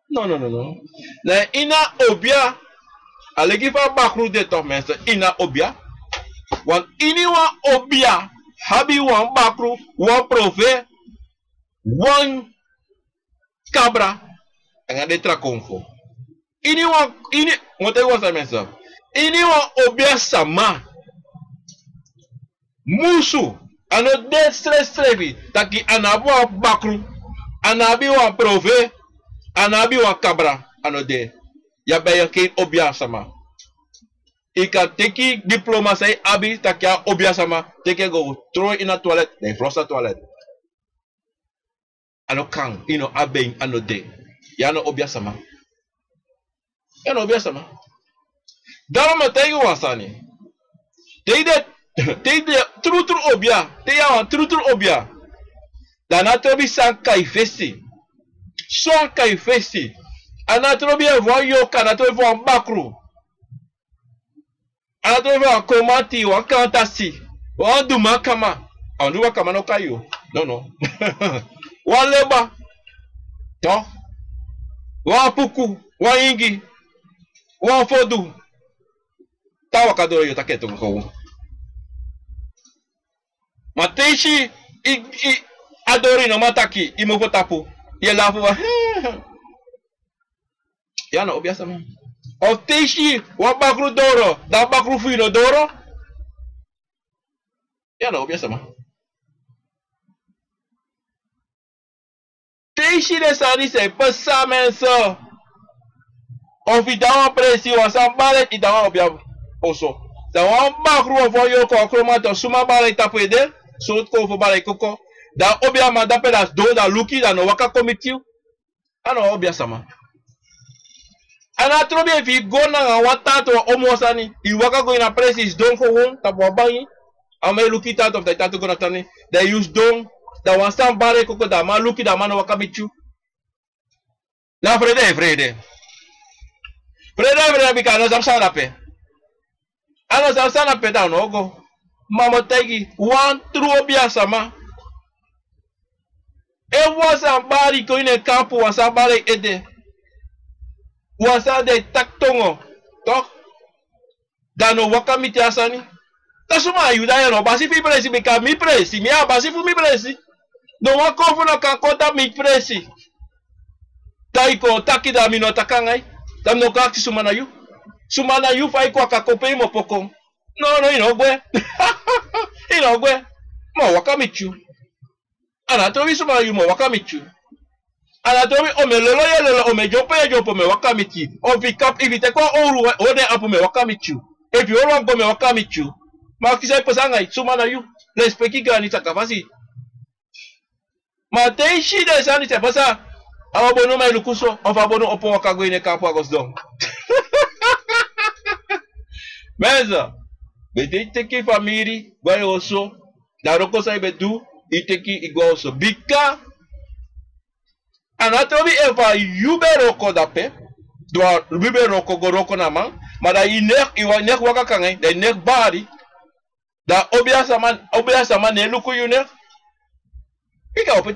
no na ina obia alegi fa bakru de to mense ina obia wan ini wa obia habi wan bakru wan profe wan cabra nga de trakonfo ini mote wa sa mense ini wa obia sama musu ano de strebi taki anabu wa bakru anabi wa profe anabi wa cabra ano de ya baya ke obia sama ika teki diploma say abi takia obia sama teke go throw in a toilet they flush the toilet ano kang ino abe ano de ya no obia sama dama matay wasani teide true obia te ya true obia dana tobi san kai festi so kai festi anatrobi voyo kana to vo bakru anatrobi vo komati wa kantasi wa duma kama anduwa kama no kayo no wa leba to wa puku wa ingi wa fodu Tawa kadoro yo taketo ko. Mateishi i adori no mataki imo tapu. Ye lafu wa. Ya no obiasa man. O teishi wa bakru doro, da bakru fino doro. Ya no obiasa man. Teishi de sani se pesa menso. O fidawa presi wa sambale idawa obia oso. Da wa bakru wa foyo ko kromato suma bale tapede. So ko fo bale koko. Da obia ma da pedas do da luki da no waka komitiu. Ano obia sama. Ana trobi if go na wata to omosani. I waka go ina press is don for one tapo bangi. Ame luki tat of the tato go na tani. They use don da wan sam bale koko da ma luki da ma no waka mitiu. Na frede. Frede bika no sam sana pe. Ano sam sana pe da no go. Mama tegi one true obia sama. E wasa bari ko ine kampu wasa bari ede. Wasa de taktongo. Tok. Dano wakamiti asani. Tasuma ayuda no basi fi presi bika mi presi. Mi basi fu mi presi. No wakofu no kankota mi presi. Taiko takida mi no takangai. Dam no kakti sumana yu. Sumana yu fai kwa kakope mo pokong. No, inogwe. Inogwe. Mo wakamichu. Anatomi suma yumo wakamichu. Anatomi omelolo yelolo omejopo me wakamichi. Ovikap ivite kwa oru ode apu me wakamichu. Epi oru go me wakamichu. Ma kisai pesanga suma na yu. Respeki gani takafasi. Ma teishi de sani te pesa. Awabono mai lukuso. Ofabono opo wakago ine kapu agosdong. Meza. Bede teki famiri gwa oso daroko sai bedu iteki igwa oso bika anatomi eva yube roko dape do yube roko goroko nama mada inek iwa nek waka kangai da nek bari da obia sama ne luku yunek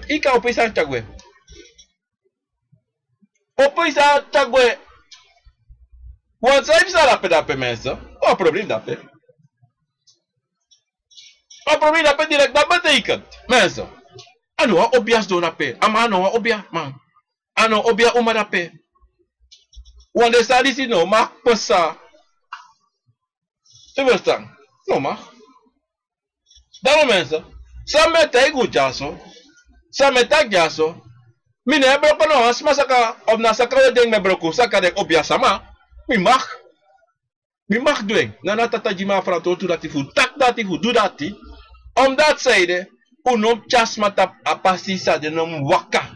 ika opisa chagwe wan sai bisa dape mensa o problem dape. O problema da pe direct da betekent. Mensen. Ano wa obias do na pe. Ama ano wa obia man. Ano obia uma da pe. Wande salisi no ma pesa. Tu verstaan? No ma. Daarom mensen. Sa meta igu jaso. Sa meta jaso. Mine broko no as masaka ob na saka ding me broko saka de obia sama. Mi mag doen. Nana tata jima franto tu dati fu. Tak dati fu do dati. Om dat zijde, unom chasmata apasisa de nom waka.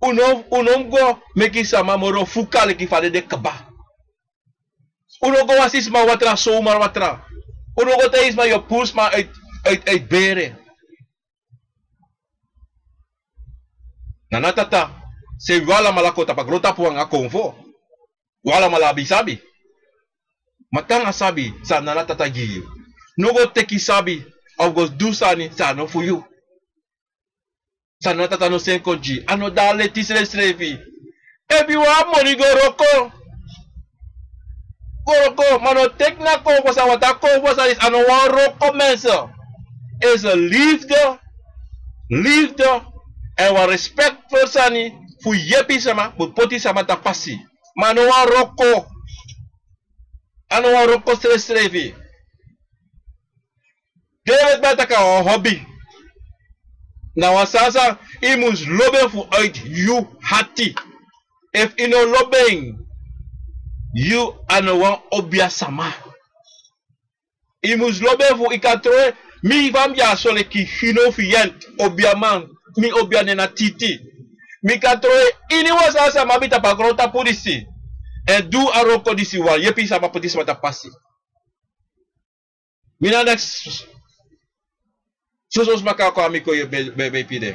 Unom go meki sama moro fukale ki fade de kaba. Uno go asis ma watra somar watra. Uno go teis ma yo puls ma uit bere. Nanatata, se wala malakota pa grota puang akonfo. Wala malabi sabi. Matang asabi sa nanatata giyo. Nogo teki sabi. August dusani sano for you. Sana tata no senkoji. Ano dale tisre strefi. Everyone money go roko. Go mano tekna ko sa wata ko sa is ano wa roko menso. Is a liefde and wa respect for sani fu yepi sama fu poti sama tapasi. Mano wa roko. Ano wa roko strefi. David Bataka or hobby. Now sasa imus lobe fu uit you hati. If ino lobeng you ano wan obia sama. Imus lobe fu ikatroe mi vam ya sole ki hino fient obia man mi obia nena titi. Mi katroe ini wa sasa mabita pagrota polisi. En du aroko disi wa yepi sama polisi mata pasi. Mina next Soos makako amiko je BPD.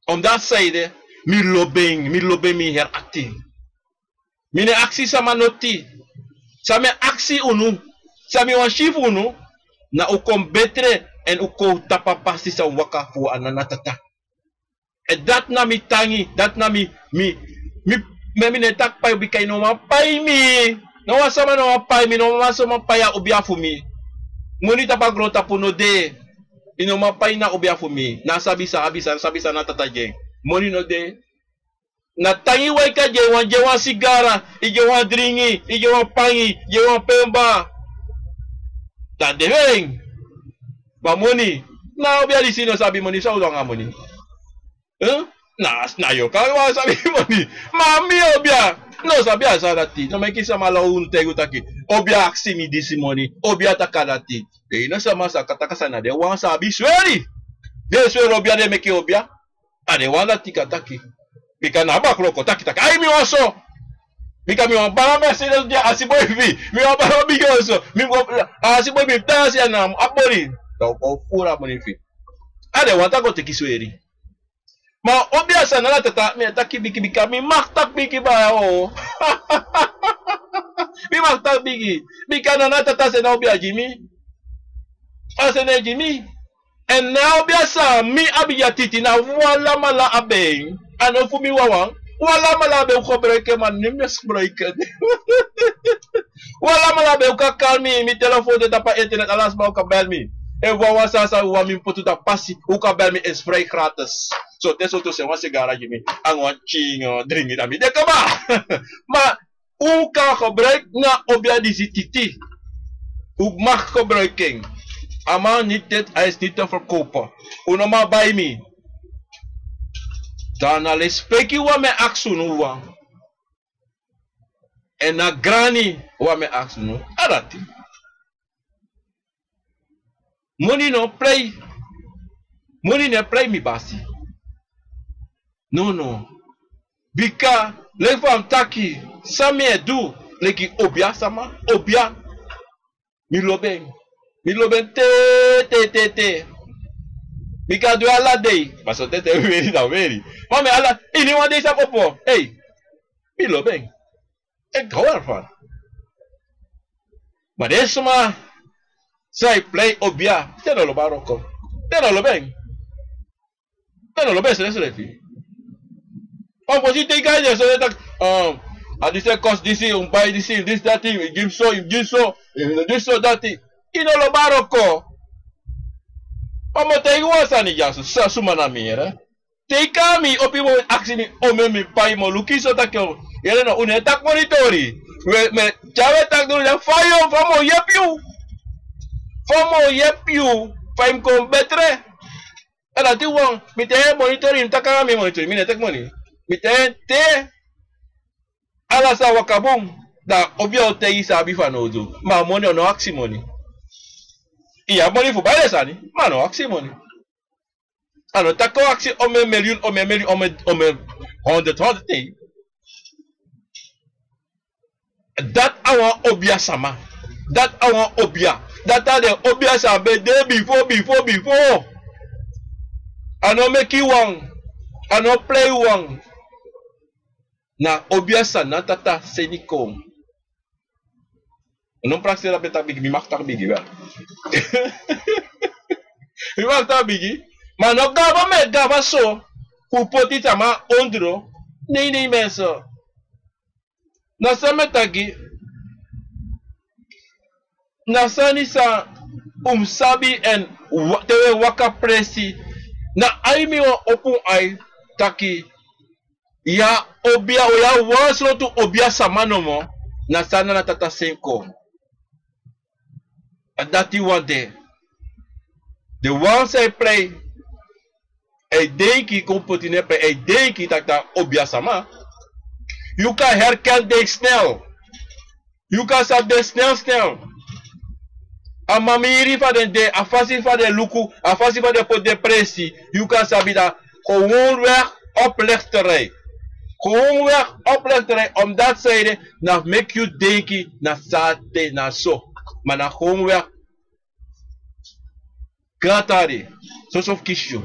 Om dat zijde, mi lobe mi heracting. Mine actie sama noti. Same actie unu, same wan shift unu, na ukom betre en uko tapa pasti sa waka fu ananatata. En dat na mi tangi, dat na mi netak pa bikay no mapai mi. Não asa man não pai mi não asa man pai a obia fumi. Muni tapa grota puno de. Ino man pai na obia fumi. Na sabisa na tata jeng. Muni no de. Na tangi wai ka je wan sigara, je wan dringi, je wan pangi, je wan pemba. Dan deveng. Ba muni. Na obia di sino sabi muni sa ulang muni. Na yo ka wa sabi muni. Mami obia. No sabia sarati. No me kisa mala unu tegu taki. Obia aksi mi disi moni. Obia takalati. Na sama sa katakasana de wan sabi sweri. De sweri obia de meki obia. Ade wan lati kataki. Bika na ba kroko taki taki. Ai mi oso. Bika mi wan ba Mercedes dia asiboy vi. Mi wan ba bigi oso. Mi asiboy mi tasi anam abori. Da ko fura moni fi. Ade wan ta ko teki sweri. Ma obia sana la tata mi ataki biki bika mi maktak biki ba o. Mi maktak biki. Bika na tata se na obia Jimmy. Asene Jimmy. En na obia sa mi abia titi na wala mala abeng. Ano fumi wawang. Wala mala abeng ko breke man ni mes breke. Wala mala abeng ka kalmi mi telefone de tapa internet alas ba ka bel mi. E wawa sa wa mi potu ta pasi o ka bel mi is vrij gratis. So teso to se wan sigara Jimmy. Ang wan ching dringi na mi. De kama. Ma u ka gebruik na obia di titi. U mag gebruiking. Maar niet dit, hij is niet te verkopen. Unoma bij me. Dan alleen spreek je wat met aksun. En na granny wat met aksun. Arati. Money no play. Money no play mi basi. No. Bika, le fam taki. Sami edu. Leki obia sama. Obia. Mi lobeng. Mi loben te. Mika do ala day. Paso te veri da veri. Mame ala. Ini wan day sa popo. Hey. Mi loben. Ik hou ervan. Maar deze ma. Zij play obia. Teno lo baroko. Teno lo ben. Teno lo ben se lefi. Opposite te guys so that I this cost this buy this that thing. Give so. This so that thing. Ino lo baroko. Omo te iwasa ni jasu sa sumana mira. Te kami opi mo aksini ome mi pai mo lukiso takyo. Yele no une tak monitori. Me chave tak do ya fayo famo yepiu. Famo yepiu faim kom betre. Ala ti won mi te monitori takanga mi monitori mi ne tek moni. Mi te ala sa wakabum da obia te isa bifa no do. Ma money no aksi money. Iya money fu baile sani, mano aksi money. Ano tako aksi ome million, ome 100 thing. Dat awan obia sama. Dat awan obia. Dat are the obia sa be day before. Ano make you wang. Ano play wang. Na obia sa na tata senikom. Non praxis la beta bigi, mi makta bigi ba. Mi makta bigi. Ma no gava me gava so. Ku potita ma ondro. Nei menso. Na sa metagi. Na sa ni sa sabi en tewe waka presi. Na ai mi o opun ai taki. Ya obia o ya waslo tu obia samano mo. Na sana na tata senko. Dat die one day. The ones I play. I denk ik competine play. I denk ik dat obia sama. You kan herken de snel. You kan sabe snel. A mamiri van de day. A fasi van de luku. A fasi van de pot de pressie. You kan sabe dat. Gewoon weg oplechterij. Gewoon weg oplechterij. Omdat zij na make you denken. Na sate na so. Maar na gewoon weer gratari. Sosof kishu.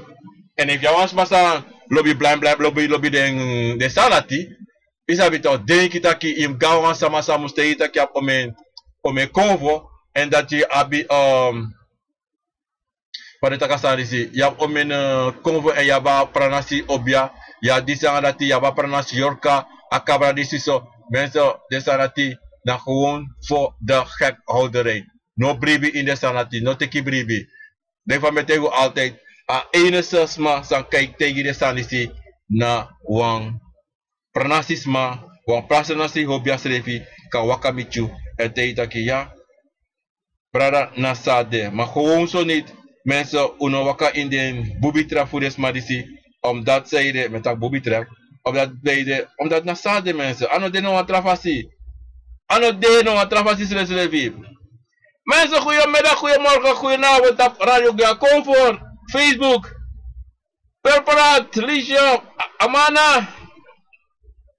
En if you want masa lobby lobby de salati. Isa bito denki taki im gawan sama mustei taki ap ome convo. En dat je abi pada takasari si. Ya omen convo en ya ba pranasi obia. Ya disang dati ya ba pranasi yorka akabra disiso. Menso desanati. na gewoon voor de gekhouderij. No bribi in de sanati, no teki bribi. De van met tegen altijd a ene sma san kijk tegen de sanisi na wang pranasisma, wang prasanasi hobias revi ka wakamichu en tegen ja. Brada na sade, maar gewoon zo niet. Mensen uno waka in de bubitra voor de smadisi, omdat zij de met dat bubitra, omdat na sade mensen, ano de no atrafasi. Ano de no atrafasi selevi. Mensen, goedemiddag, goedemorgen, goedenavond op Radio Gua Comfort, Facebook, Perparat, Licia, Amana,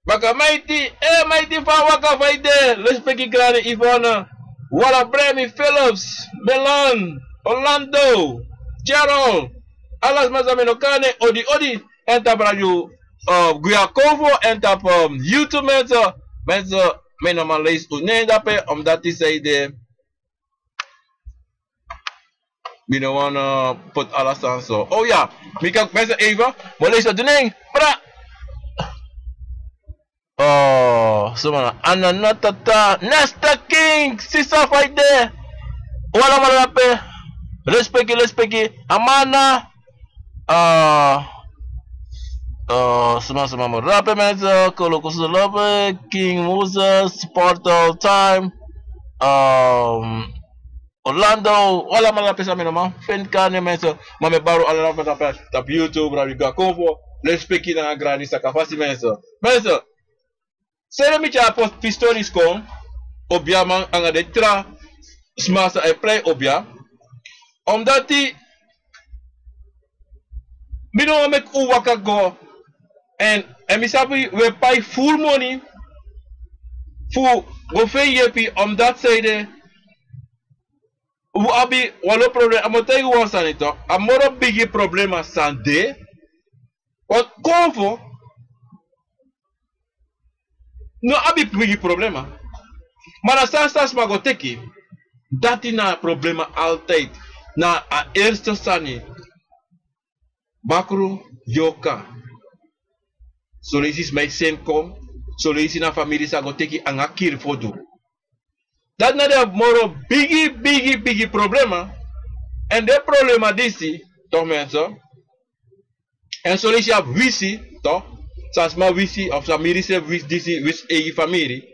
Baka Maiti, Maiti van Waka Vaide, Respecti Grande Ivana, Walla Bremi, Phillips, Melan, Orlando, Gerald, Alas Mazamenokane, Odi, en tap Radio Gua Comfort, en tap YouTube mensen, mijn naam lees Uneen dape, omdat die zei de we don't wanna put alles on so. Oh ja, ik kan mensen even. Maar lees dat ding. Bra. Oh, zomaar. Ananatata. Nesta King. Sisa fight there. Wala malape. Respecti. Amana. Sama rape mensen. Kolokosulape. King Moses. Portal Time. Orlando, wala malapi sa amin naman. Fan ka niya mensen. Mame baro ala na tap YouTube, Radio Gua Comfort. Respecti na grani sa kafasi mensen. Mensen, sere mi cha post pistolis kon. Obya man ang adetra. Smasa ay play obya. Omdat die mino mek uwaka go. En mi sabi we pay full money. Fu go fe yepi omdat zeide abi walo problem amotego wasanito amoro bigi problema sande wat konvo no abi bigi problema maar sas magoteki dati na problema altijd na a eerste sani bakru yoka solesis mai sen kom solesi na family sagoteki angakir fodu. Dat na de moro bigi problema. En de problema disi, toch mensen. En zo is je wisi, toch? Zoals maar wisi, of zo mirise wisi, disi, wis eigen familie.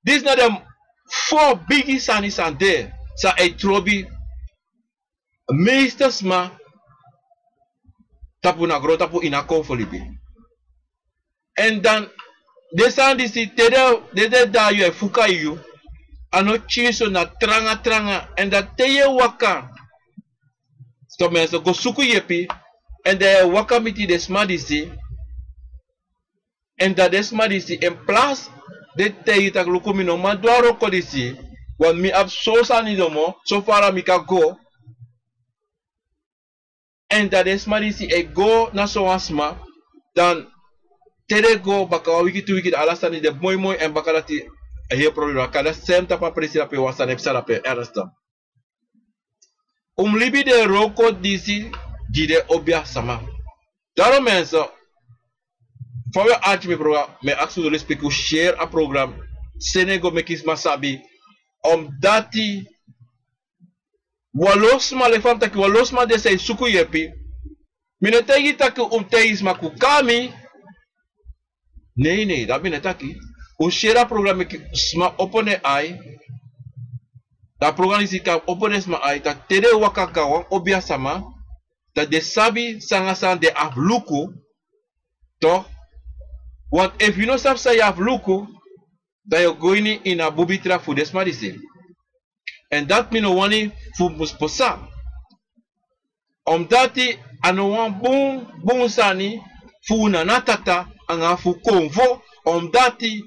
Dit na de 4 bigi sani sande. Sa e trobi. Meesters ma. Tapu na gro, tapu ina konfolibi. En dan, de san disi, de da yu e fuka yu. Ano chiso na tranga en dat teye waka so mensen go suku yepi en de waka miti de smadisi en dat de smadisi en place de teye tak lukumi no ma dwaro kodisi wan mi ab so sani domo so fara mi ka go en dat de smadisi e go na so asma dan tere go baka wiki tu wiki alasani de moy en bakalati hier problema kada sem tapa presira pe wasan epsala pe ersta libi de roko disi gide obia sama daarom mensen voor je archie program me aksu respect share a program Senego mekis masabi omdat die walosma le fam taki walosma de sei suku yepi minetegi taki teisma ku kami nee dat minetaki o share programma que sma opone ai da programa isi ka opone sma ai ta tere wakaka wan obia sama ta de sabi sanga de avluku to want if you know sab say avluku da you're going in a bubitra fu desma disi and that mean wani fu musposa dati ano wan bon sani fu na natata anga fu konvo dati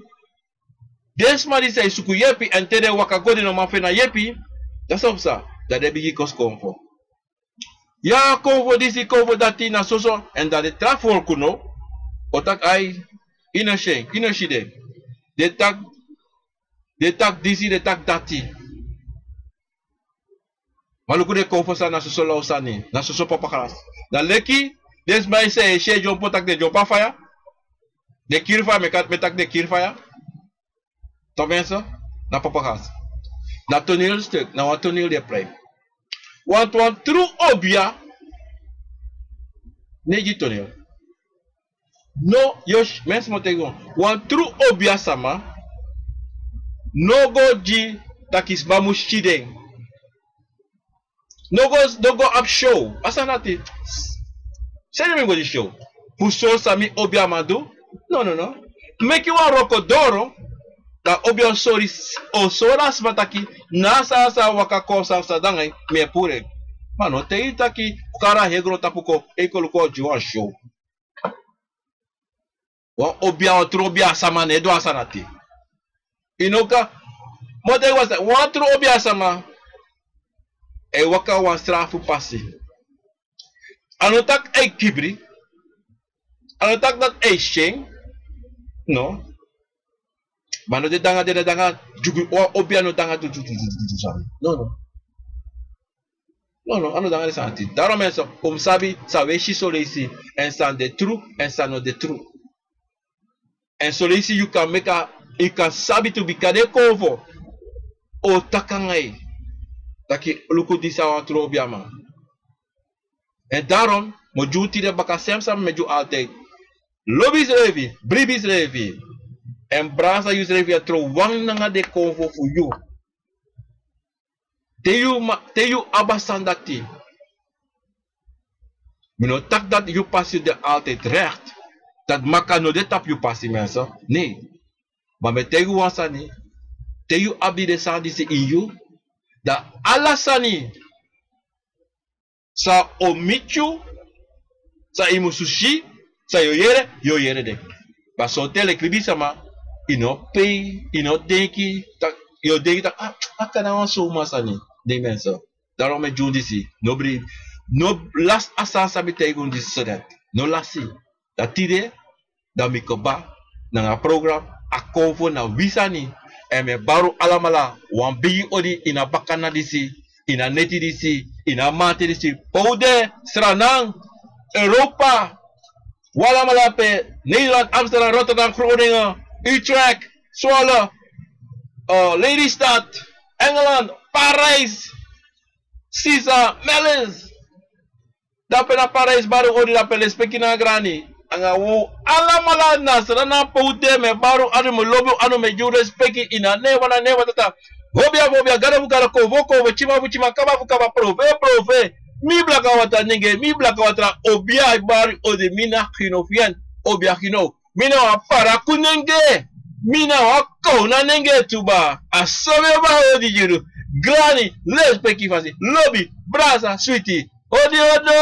desma di say suku yepi en tere waka godi no mafena yepi that's all sa da de bigi kos konfo ya konfo disi konfo dati na soso en da de trafol kuno otak ai ina shide de tak disi de tak dati maluku de konfo sa na soso la osani na soso papakaras da leki desma say she jompo tak de jompa fire de kirfa me tak de kirfa ya to mensen na papagas. Na toneelstuk, na een toneel de play. Want true obia, nee die toneel. No, yosh, mensen moeten gewoon. Want true obia sama, no go ji takis bamushideng. No go up show. Asanati. Send me go the show. Puso sami obia madu. No. Make you a rokodoro. Da obia sorry o soras mataki nasa sa wakakosa sa dangay me pure. Mano te itaki kara hegro tapuko e koloko jiwa show. Wa obia otro obia sama ne do asanati. Inoka mote wasa wa otro obia sama e waka wa strafu pasi. Anotak e kibri. Anotak dat e sheng. No. Mano de danga jugu obia no danga tu no ano danga santi. Daarom mensen sabi sa weshi solisi en san de true en san no de true. En solisi you can sabi to be kade kovo o takangai taki luku disa wa true obia man. En daarom mo juti de bakasem sam meju altijd lobby's levi, bribis levi. En brasa use revia tro wang nanga de convo for you. Te you abasandati. Mino tak dat you passie de altijd recht. Dat maka no de tap you passie mensen. Nee. Maar met te you wansani. Te you abi de sandi se in you. Da alasani. Sa omichu. Sa imu sushi. Sa yo yere de. Ba so tele kribi sama. Ino pay, ino denki, yo denki tak akana wan so masani de mensen. Daarom met June disi, no last asasa bitaigun dis sodat. No lasi. Dat tide, da mikoba, na nga program, a konvo na wisani, en me baru alamala, wan bigi odi ina bakana disi, ina neti disi, ina mate disi, poude, Sranang, Europa, walamala pe, Nederland, Amsterdam, Rotterdam, Groningen, Utrecht, Zwolle, Lelystad, Engeland, Parijs, Sisa, Mellis. Dape na Parijs baru odi dape le speki na grani. Anga wo alamala nasra na poude me baru anu me lobo anu me jure speki ina newa tata. Gobia gara bukara ko voko buchima kaba prove. Mi blaka wata nenge, mi blaka wata obia baru odi mina kinofian, obia kino. Mina wa para kunenge. Mina wa kauna nenge tuba. Asobe ba odi jiru. Granny, let's peki fasi. Lobby, brasa, sweetie. Odi odo.